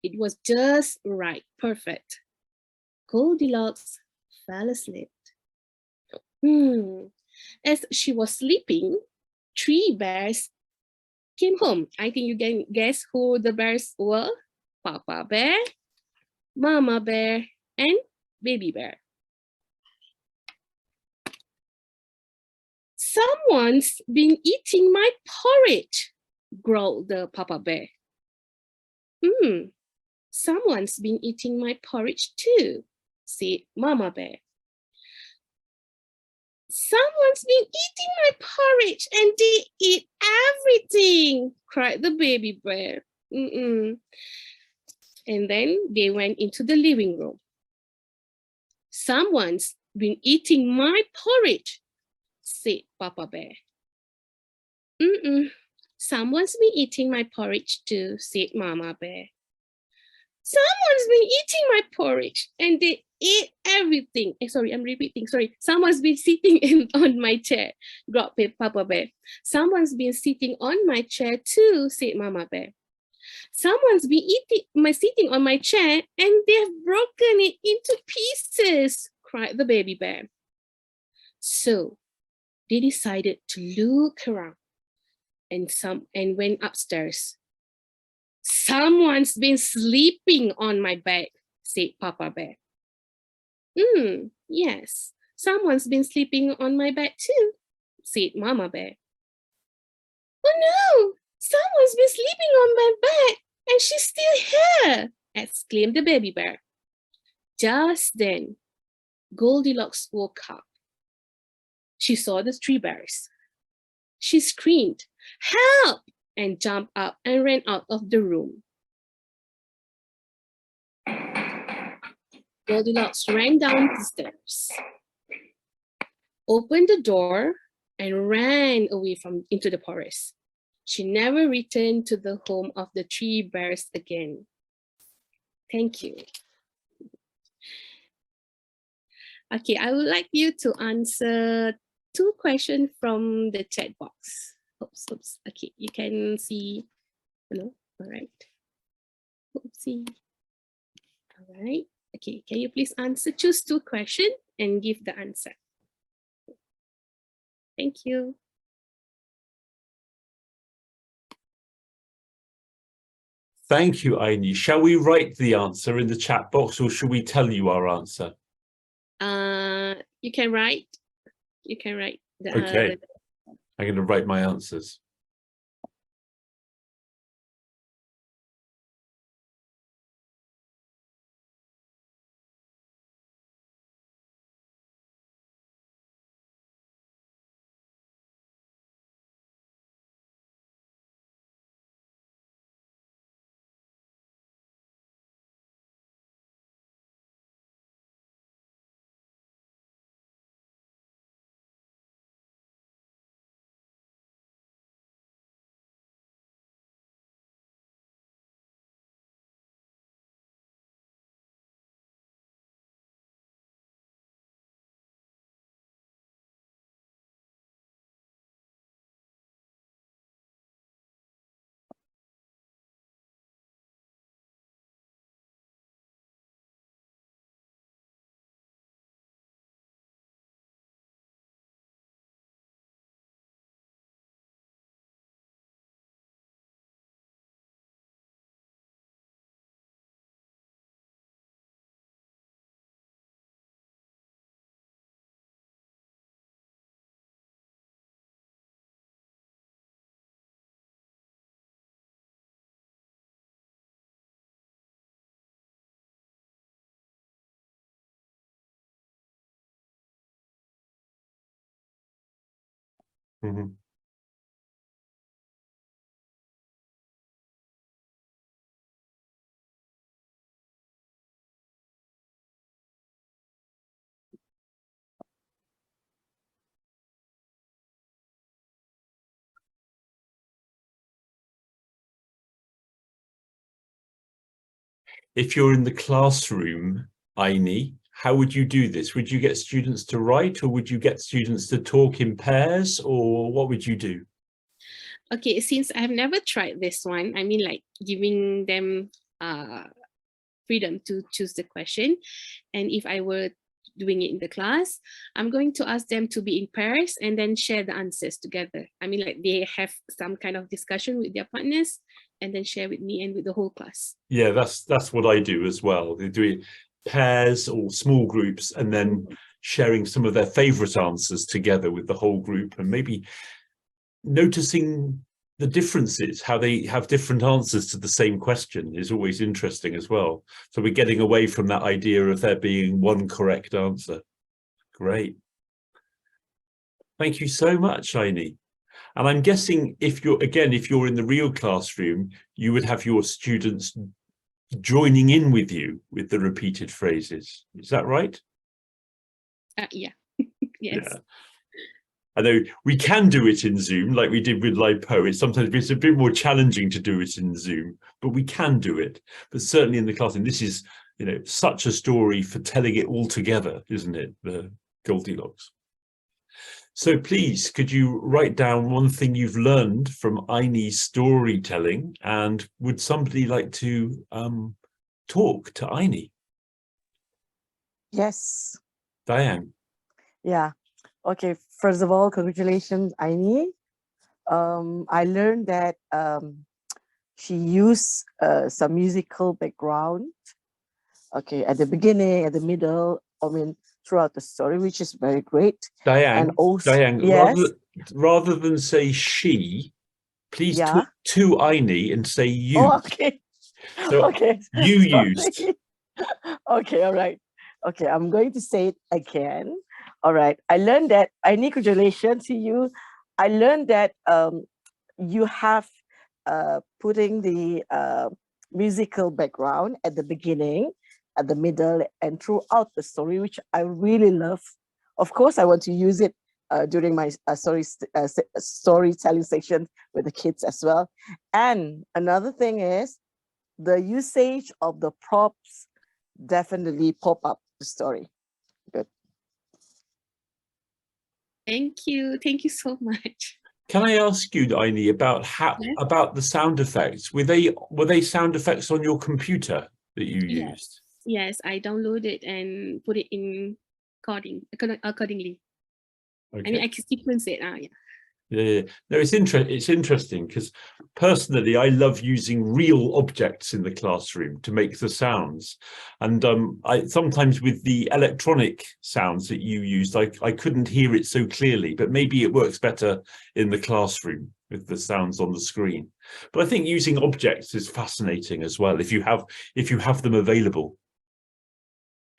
It was just right, perfect. Goldilocks fell asleep. As she was sleeping, 3 bears came home. I think you can guess who the bears were. Papa Bear, Mama Bear, and Baby Bear. Someone's been eating my porridge, growled the Papa Bear. Someone's been eating my porridge too, said Mama Bear. Someone's been eating my porridge and they eat everything, cried the Baby Bear. And then they went into the living room. Someone's been eating my porridge, said Papa Bear. Someone's been eating my porridge too, said Mama Bear. Someone's been eating my porridge and they ate everything. Sorry, I'm repeating. Sorry. Someone's been sitting on my chair, growled Papa Bear. Someone's been sitting on my chair too, said Mama Bear. Someone's been sitting on my chair and they've broken it into pieces, cried the Baby Bear. So they decided to look around and went upstairs. Someone's been sleeping on my bed, said Papa Bear. Yes, someone's been sleeping on my bed too, said Mama Bear. Oh no, someone's been sleeping on my bed and she's still here, exclaimed the Baby Bear. Just then, Goldilocks woke up. She saw the 3 bears. She screamed, "Help!" and jumped up and ran out of the room. Goldilocks ran down the stairs, opened the door, and ran away into the forest. She never returned to the home of the 3 bears again. Thank you. Okay, I would like you to answer 2 questions from the chat box. Oops. Okay, you can see. Hello. All right. Oopsie. All right. Okay, can you please choose 2 questions and give the answer? Thank you. Thank you, Aini. Shall we write the answer in the chat box or should we tell you our answer? You can write. You can write. Okay. I'm going to write my answers. Mhm. If you're in the classroom, Aini, how would you do this? Would you get students to write, or would you get students to talk in pairs, or what would you do? Okay, since I've never tried this one, I mean, like giving them freedom to choose the question. And if I were doing it in the class, I'm going to ask them to be in pairs and then share the answers together. I mean, like they have some kind of discussion with their partners and then share with me and with the whole class. Yeah, that's what I do as well. They do it pairs or small groups, and then sharing some of their favorite answers together with the whole group, and maybe noticing the differences, how they have different answers to the same question is always interesting as well. So we're getting away from that idea of there being one correct answer. Great. Thank you so much, Aini. And I'm guessing if you're in the real classroom, you would have your students joining in with you with the repeated phrases. Is that right? Yeah. Yes. Yeah. I know we can do it in Zoom like we did with Live Poets. Sometimes it's a bit more challenging to do it in Zoom, but we can do it. But certainly in the classroom, this is, such a story for telling it all together, isn't it? The Goldilocks. So please, could you write down one thing you've learned from Aini's storytelling, and would somebody like to talk to Aini? Yes. Diane. Yeah. Okay. First of all, congratulations, Aini. I learned that she used some musical background. Okay, at the beginning, at the middle, throughout the story, which is very great. Diane, And also, yes, rather than say she, please yeah. talk to Aini and say you. Oh, okay. So okay. you Sorry. used. Okay, all right. Okay, I'm going to say it again. All right. I learned that, Aini, congratulations to you. I learned that you have putting the musical background at the beginning, at the middle, and throughout the story, which I really love. Of course, I want to use it during my storytelling section with the kids as well. And another thing is the usage of the props definitely pop up the story. Good. Thank you. Thank you so much. Can I ask you, Aini, about about the sound effects? Were they sound effects on your computer that you used? Yes, I downloaded and put it in accordingly. Okay. I mean, I can sequence it. Yeah. Yeah. No, it's interesting because personally, I love using real objects in the classroom to make the sounds, and I sometimes with the electronic sounds that you used, I couldn't hear it so clearly, but maybe it works better in the classroom with the sounds on the screen. But I think using objects is fascinating as well if you have them available.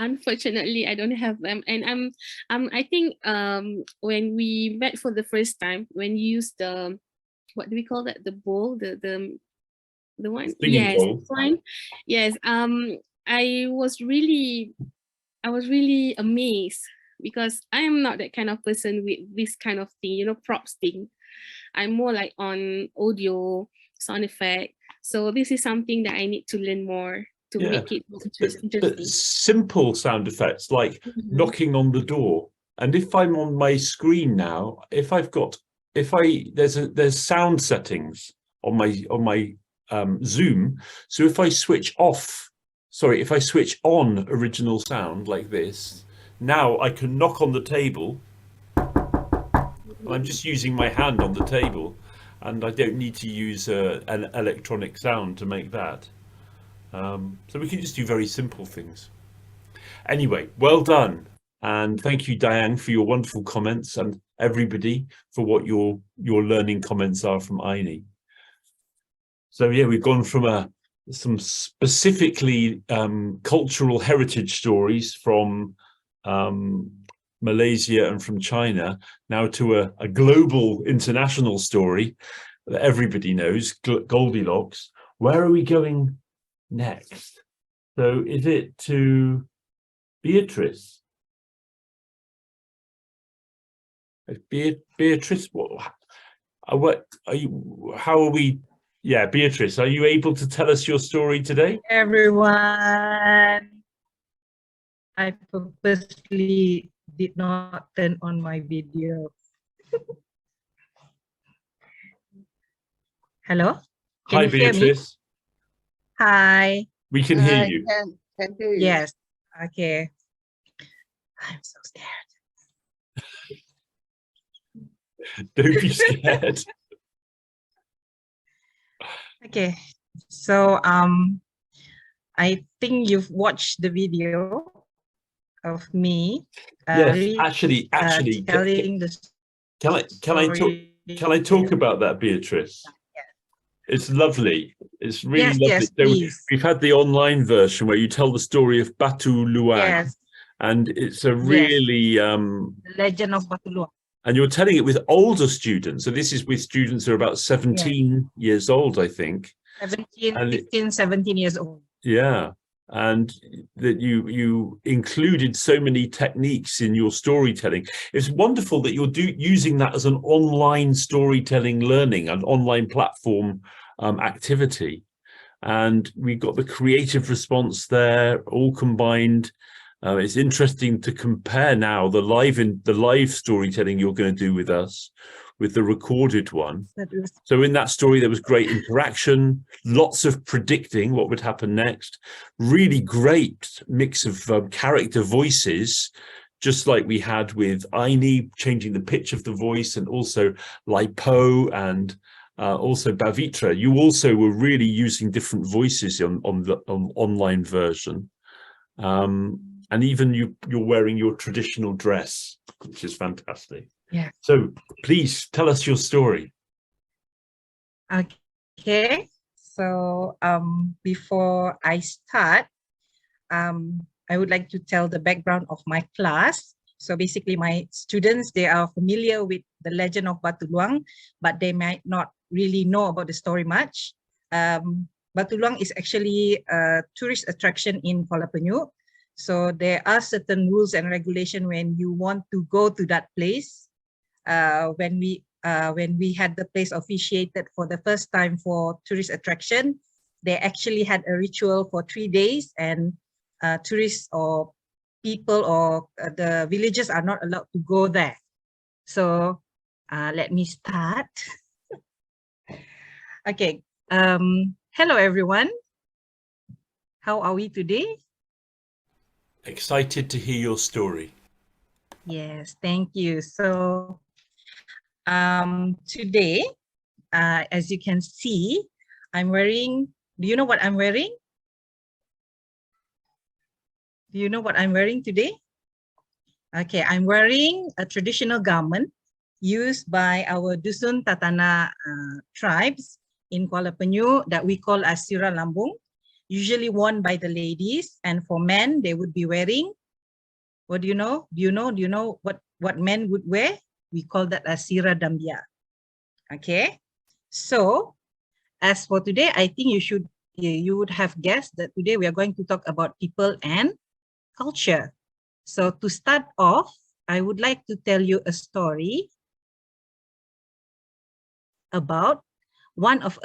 Unfortunately, I don't have them, and I think when we met for the first time, when you used the, what do we call that? The bowl, the one. Singing Yes, bowl. this one. Yes. I was really amazed because I am not that kind of person with this kind of thing, props thing. I'm more like on audio, sound effect. So this is something that I need to learn more to make it more interesting. But simple sound effects like knocking on the door. And if I'm on my screen now, there's sound settings on my Zoom. So if I switch on original sound like this, now I can knock on the table. And I'm just using my hand on the table, and I don't need to use an electronic sound to make that. So we can just do very simple things. Anyway, well done. And thank you, Diane, for your wonderful comments, and everybody for what your learning comments are from Aini. So yeah, we've gone from some specifically cultural heritage stories from Malaysia and from China, now to a global international story that everybody knows, Goldilocks. Where are we going next? So is it to Beatrice? Beatrice, what are you, how are we? Yeah, Beatrice, are you able to tell us your story today? Everyone, I purposely did not turn on my video. Hello? Hi, Can you hear me? Beatrice. Hi. We can hear I you. can hear you. Yes. Okay. I'm so scared. Don't be scared. Okay. So I think you've watched the video of me. Yes, actually, telling the can I talk about that, Beatrice? It's lovely. It's really lovely. Yes, So please. we've had the online version where you tell the story of Batu Luang, Yes, and it's a Yes. really the legend of Batu Luang. and you're telling it with older students. So this is with students who are about 17 years old, I think. 17, And 16, 17 years old. yeah, and that you included so many techniques in your storytelling. It's wonderful that you're using that as an online storytelling learning, an online platform activity. And we got the creative response there all combined. It's interesting to compare now the live storytelling you're going to do with us with the recorded one. So in that story, there was great interaction, lots of predicting what would happen next, really great mix of character voices, just like we had with Aini, changing the pitch of the voice, and also Lipo and also Bavitra. You also were really using different voices on the online version. And even you're wearing your traditional dress, which is fantastic. Yeah. So please tell us your story. Okay. So before I start, I would like to tell the background of my class. So basically my students, they are familiar with the legend of Batu Luang, but they might not really know about the story much. Batu Luang is actually a tourist attraction in Kuala Penyu. So there are certain rules and regulations when you want to go to that place. When we had the place officiated for the first time for tourist attraction, they actually had a ritual for 3 days, and tourists or people or the villagers are not allowed to go there. So let me start. Okay. Hello, everyone. How are we today? Excited to hear your story. Yes, thank you. So today, as you can see, I'm wearing, do you know what I'm wearing? Do you know what I'm wearing today? Okay, I'm wearing a traditional garment used by our Dusun Tatana tribes in Kuala Penyu that we call as Sirah Lambung, usually worn by the ladies, and for men, they would be wearing, what do you know? Do you know what men would wear? We call that as Sirah Dambia. Okay, so as for today, I think you would have guessed that today we are going to talk about people and culture. So to start off, I would like to tell you a story about one of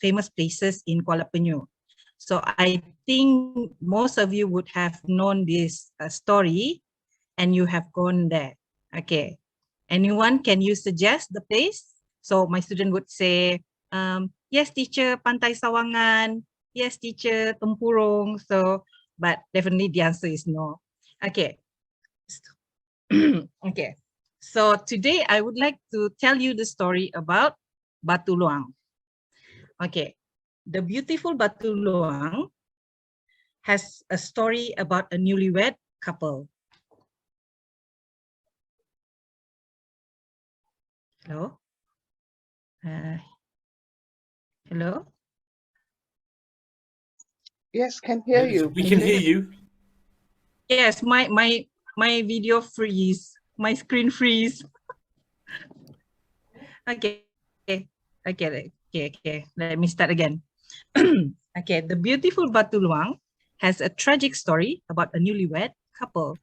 famous places in Kuala Penyu. So I think most of you would have known this story, and you have gone there. Okay, anyone? Can you suggest the place? So my student would say, yes, teacher, Pantai Sawangan. Yes, teacher, Tempurung. So, but definitely the answer is no. Okay. Okay. So today I would like to tell you the story about Batu Luang. Okay. The beautiful Batu Luang has a story about a newlywed couple. Hello? Hello? Yes, can hear you. We can hear you. Yes, my video freeze, my screen freeze. Okay, okay. Let me start again. Okay, the beautiful Batu Luang has a tragic story about a newlywed couple.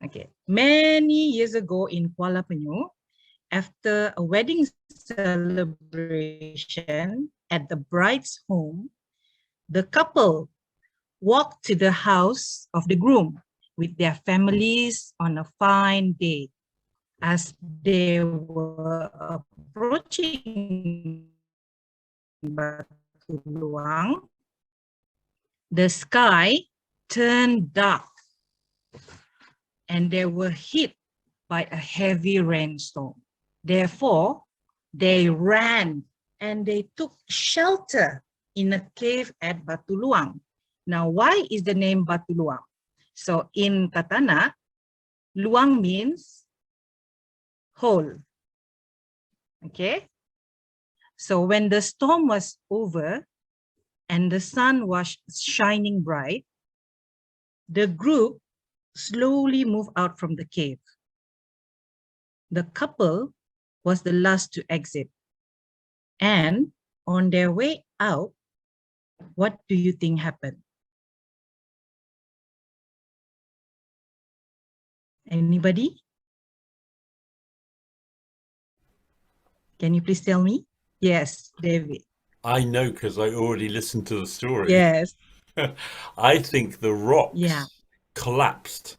Okay, many years ago in Kuala Penyu, after a wedding celebration at the bride's home, the couple walked to the house of the groom with their families on a fine day. As they were approaching Batu Luang, the sky turned dark and they were hit by a heavy rainstorm. Therefore, they ran and they took shelter in a cave at Batu Luang. Now, why is the name Batu Luang? So in Katana, Luang means hole. Okay. So when the storm was over and the sun was shining bright, the group slowly moved out from the cave. The couple was the last to exit. And on their way out, what do you think happened? Anybody? Can you please tell me? Yes, David. I know because I already listened to the story. Yes. I think the rocks Yeah. collapsed.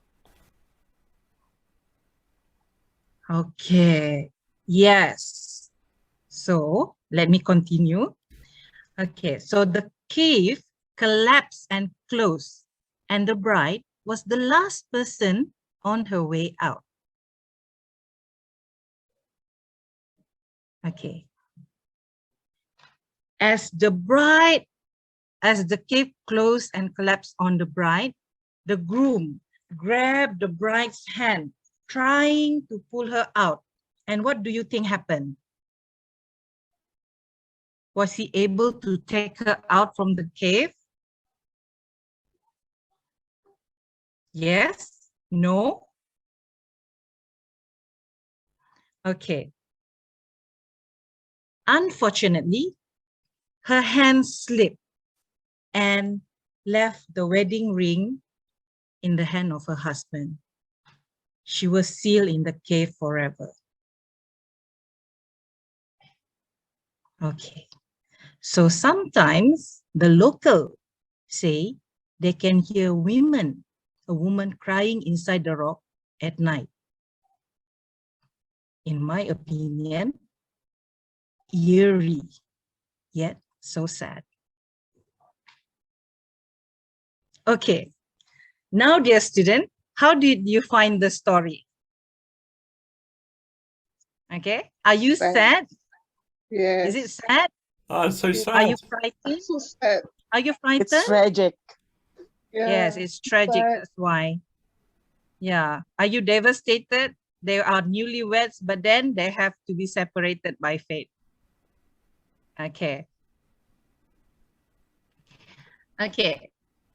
Okay. Yes. So let me continue. Okay. So the cave collapsed and closed, and the bride was the last person on her way out. Okay. As the cave closed and collapsed on the bride, the groom grabbed the bride's hand, trying to pull her out. And what do you think happened? Was he able to take her out from the cave? Yes? No? Okay. Unfortunately, her hand slipped and left the wedding ring in the hand of her husband. She was sealed in the cave forever. Okay. So sometimes the local say they can hear a woman crying inside the rock at night. In my opinion, eerie, yet so sad. Okay, now dear student, how did you find the story? Okay, are you sad? Yes. Is it sad? I'm so Are sad. you frightened? So sad. Are you frightened? It's tragic. Yeah. Yes, it's tragic, sad. that's why. Yeah, are you devastated? They are newlyweds, but then they have to be separated by fate. Okay. Okay,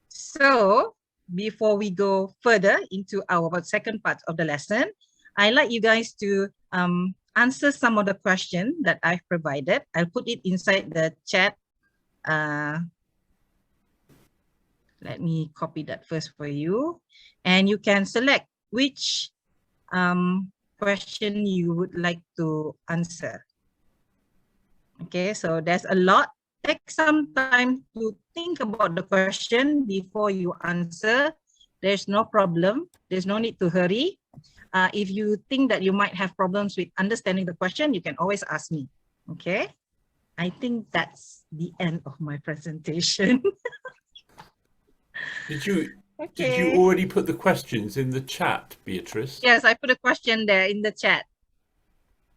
so before we go further into our second part of the lesson, I'd like you guys to answer some of the questions that I've provided. I'll put it inside the chat. Let me copy that first for you. And you can select which question you would like to answer. Okay, so there's a lot. Take some time to think about the question before you answer. There's no problem. There's no need to hurry. If you think that you might have problems with understanding the question, you can always ask me. Okay, I think that's the end of my presentation. Did you already put the questions in the chat, Beatrice? Yes, I put a question there in the chat.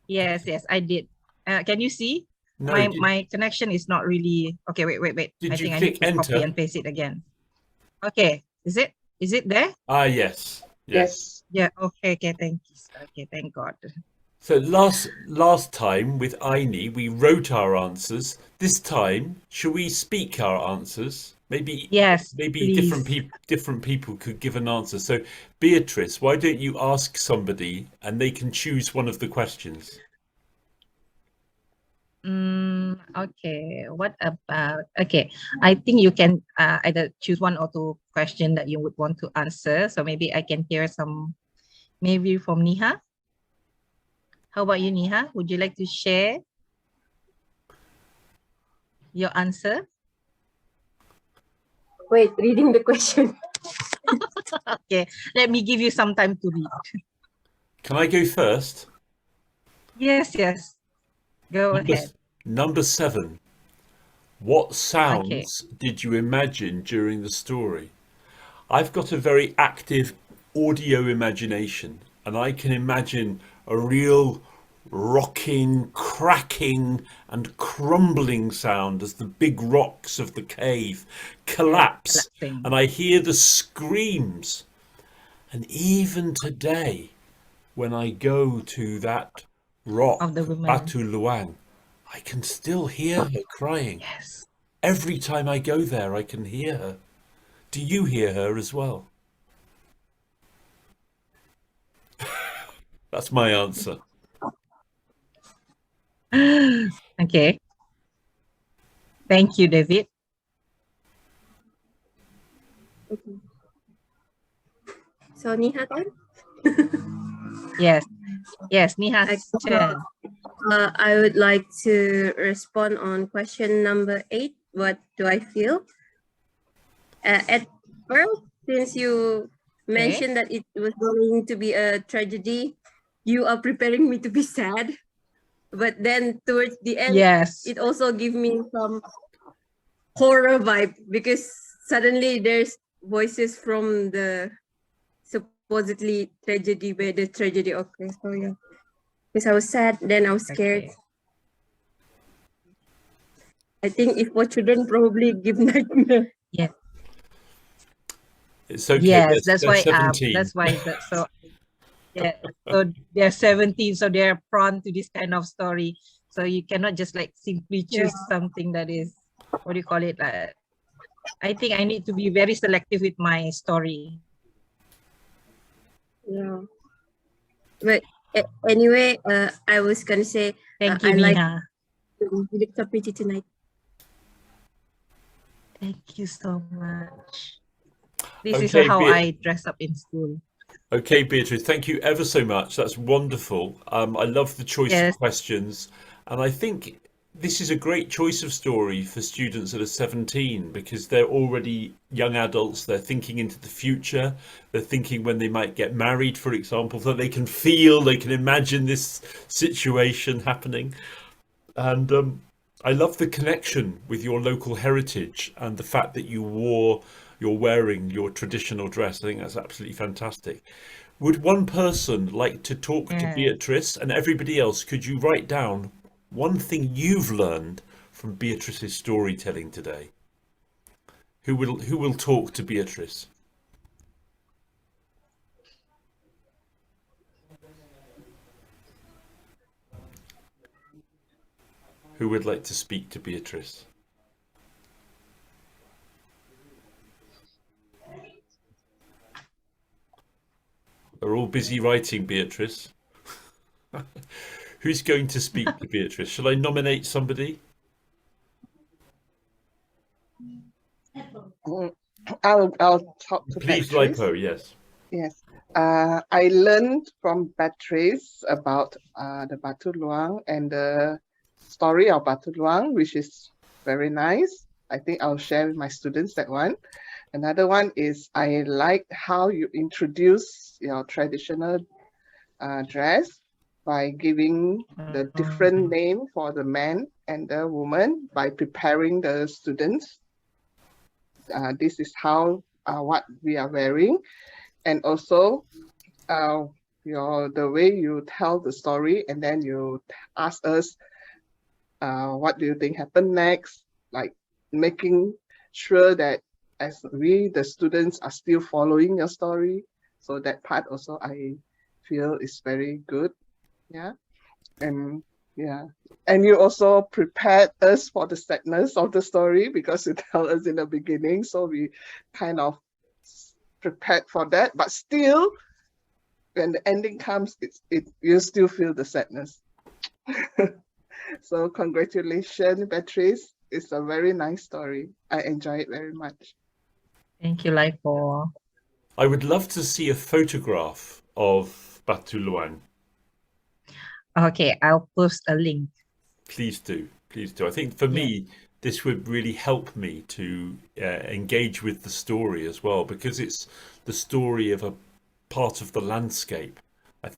Yes, I did. Can you see? No, my connection is not really okay. Wait. Did I you think I click need to copy enter? and paste it again. Okay, is it there? Yes. Yes. Yeah. Okay. Thank you. Okay. Thank God. So last time with Aini, we wrote our answers. This time, shall we speak our answers? Maybe Yes, maybe please. different people could give an answer. So Beatrice, why don't you ask somebody and they can choose one of the questions? Okay, what about, okay, I think you can either choose one or two question that you would want to answer. So maybe I can hear some, maybe from Niha. How about you, Niha? Would you like to share your answer? Wait, reading the question. Okay, let me give you some time to read. Can I go first? Yes, yes, go Number, ahead. number 7. What Okay. sounds did you imagine during the story? I've got a very active audio imagination, and I can imagine a real rocking, cracking, and crumbling sound as the big rocks of the cave Yes, collapse, collapsing and I hear the screams. And even today, when I go to that of the rock, woman. Batu Luang, I can still hear her crying. Yes. Every time I go there, I can hear her. Do you hear her as well? That's my answer. Okay. Thank you, David. Okay. So Niha kan? Yes. Yes, Niha's Okay. turn. I would like to respond on question number 8. What do I feel? At first, since you mentioned that it was going to be a tragedy, you are preparing me to be sad. But then towards the end, Yes. it also gave me some horror vibe because suddenly there's voices from the supposedly tragedy where the tragedy occurs. So yeah, because I was sad, then I was scared. Okay. I think if for children, probably give nightmare. Yes. It's okay. Yes, They're 17. that's why that so yeah, so they're 17, so they're prone to this kind of story. So you cannot just like simply choose something that is, what do you call it? I think I need to be very selective with my story. Yeah. But anyway, I was gonna say Thank you, I like Niha. the pretty tonight. Thank you so much. This is Okay, how I dress up in school. okay, Beatrice, thank you ever so much. That's wonderful. I love the choice of Yes. questions, and I think this is a great choice of story for students that are 17 because they're already young adults. They're thinking into the future. They're thinking when they might get married, for example, that they can feel, they can imagine this situation happening. And I love the connection with your local heritage and the fact that you're wearing your traditional dress. I think that's absolutely fantastic. Would one person like to talk to Yeah. Beatrice, and everybody else, could you write down one thing you've learned from Beatrice's storytelling today? Who will talk to Beatrice? Who would like to speak to Beatrice? They're all busy writing, Beatrice. Who's going to speak to Beatrice? Shall I nominate somebody? I'll talk to Please, Beatrice. Lipo, yes. Yes. I learned from Beatrice about the Batu Luang and the story of Batu Luang, which is very nice. I think I'll share with my students that one. Another one is I like how you introduce your traditional dress by giving the different name for the man and the woman by preparing the students. This is how what we are wearing, and also the way you tell the story, and then you ask us what do you think happened next, like making sure that as we the students are still following your story. So that part also I feel is very good. Yeah. And Yeah. And you also prepared us for the sadness of the story because you tell us in the beginning. So we kind of prepared for that. But still, when the ending comes, you still feel the sadness. So congratulations, Beatrice. It's a very nice story. I enjoy it very much. Thank you, Laipo. I would love to see a photograph of Batu Luang. Okay, I'll post a link. Please do. Please do. I think for me, this would really help me to engage with the story as well, because it's the story of a part of the landscape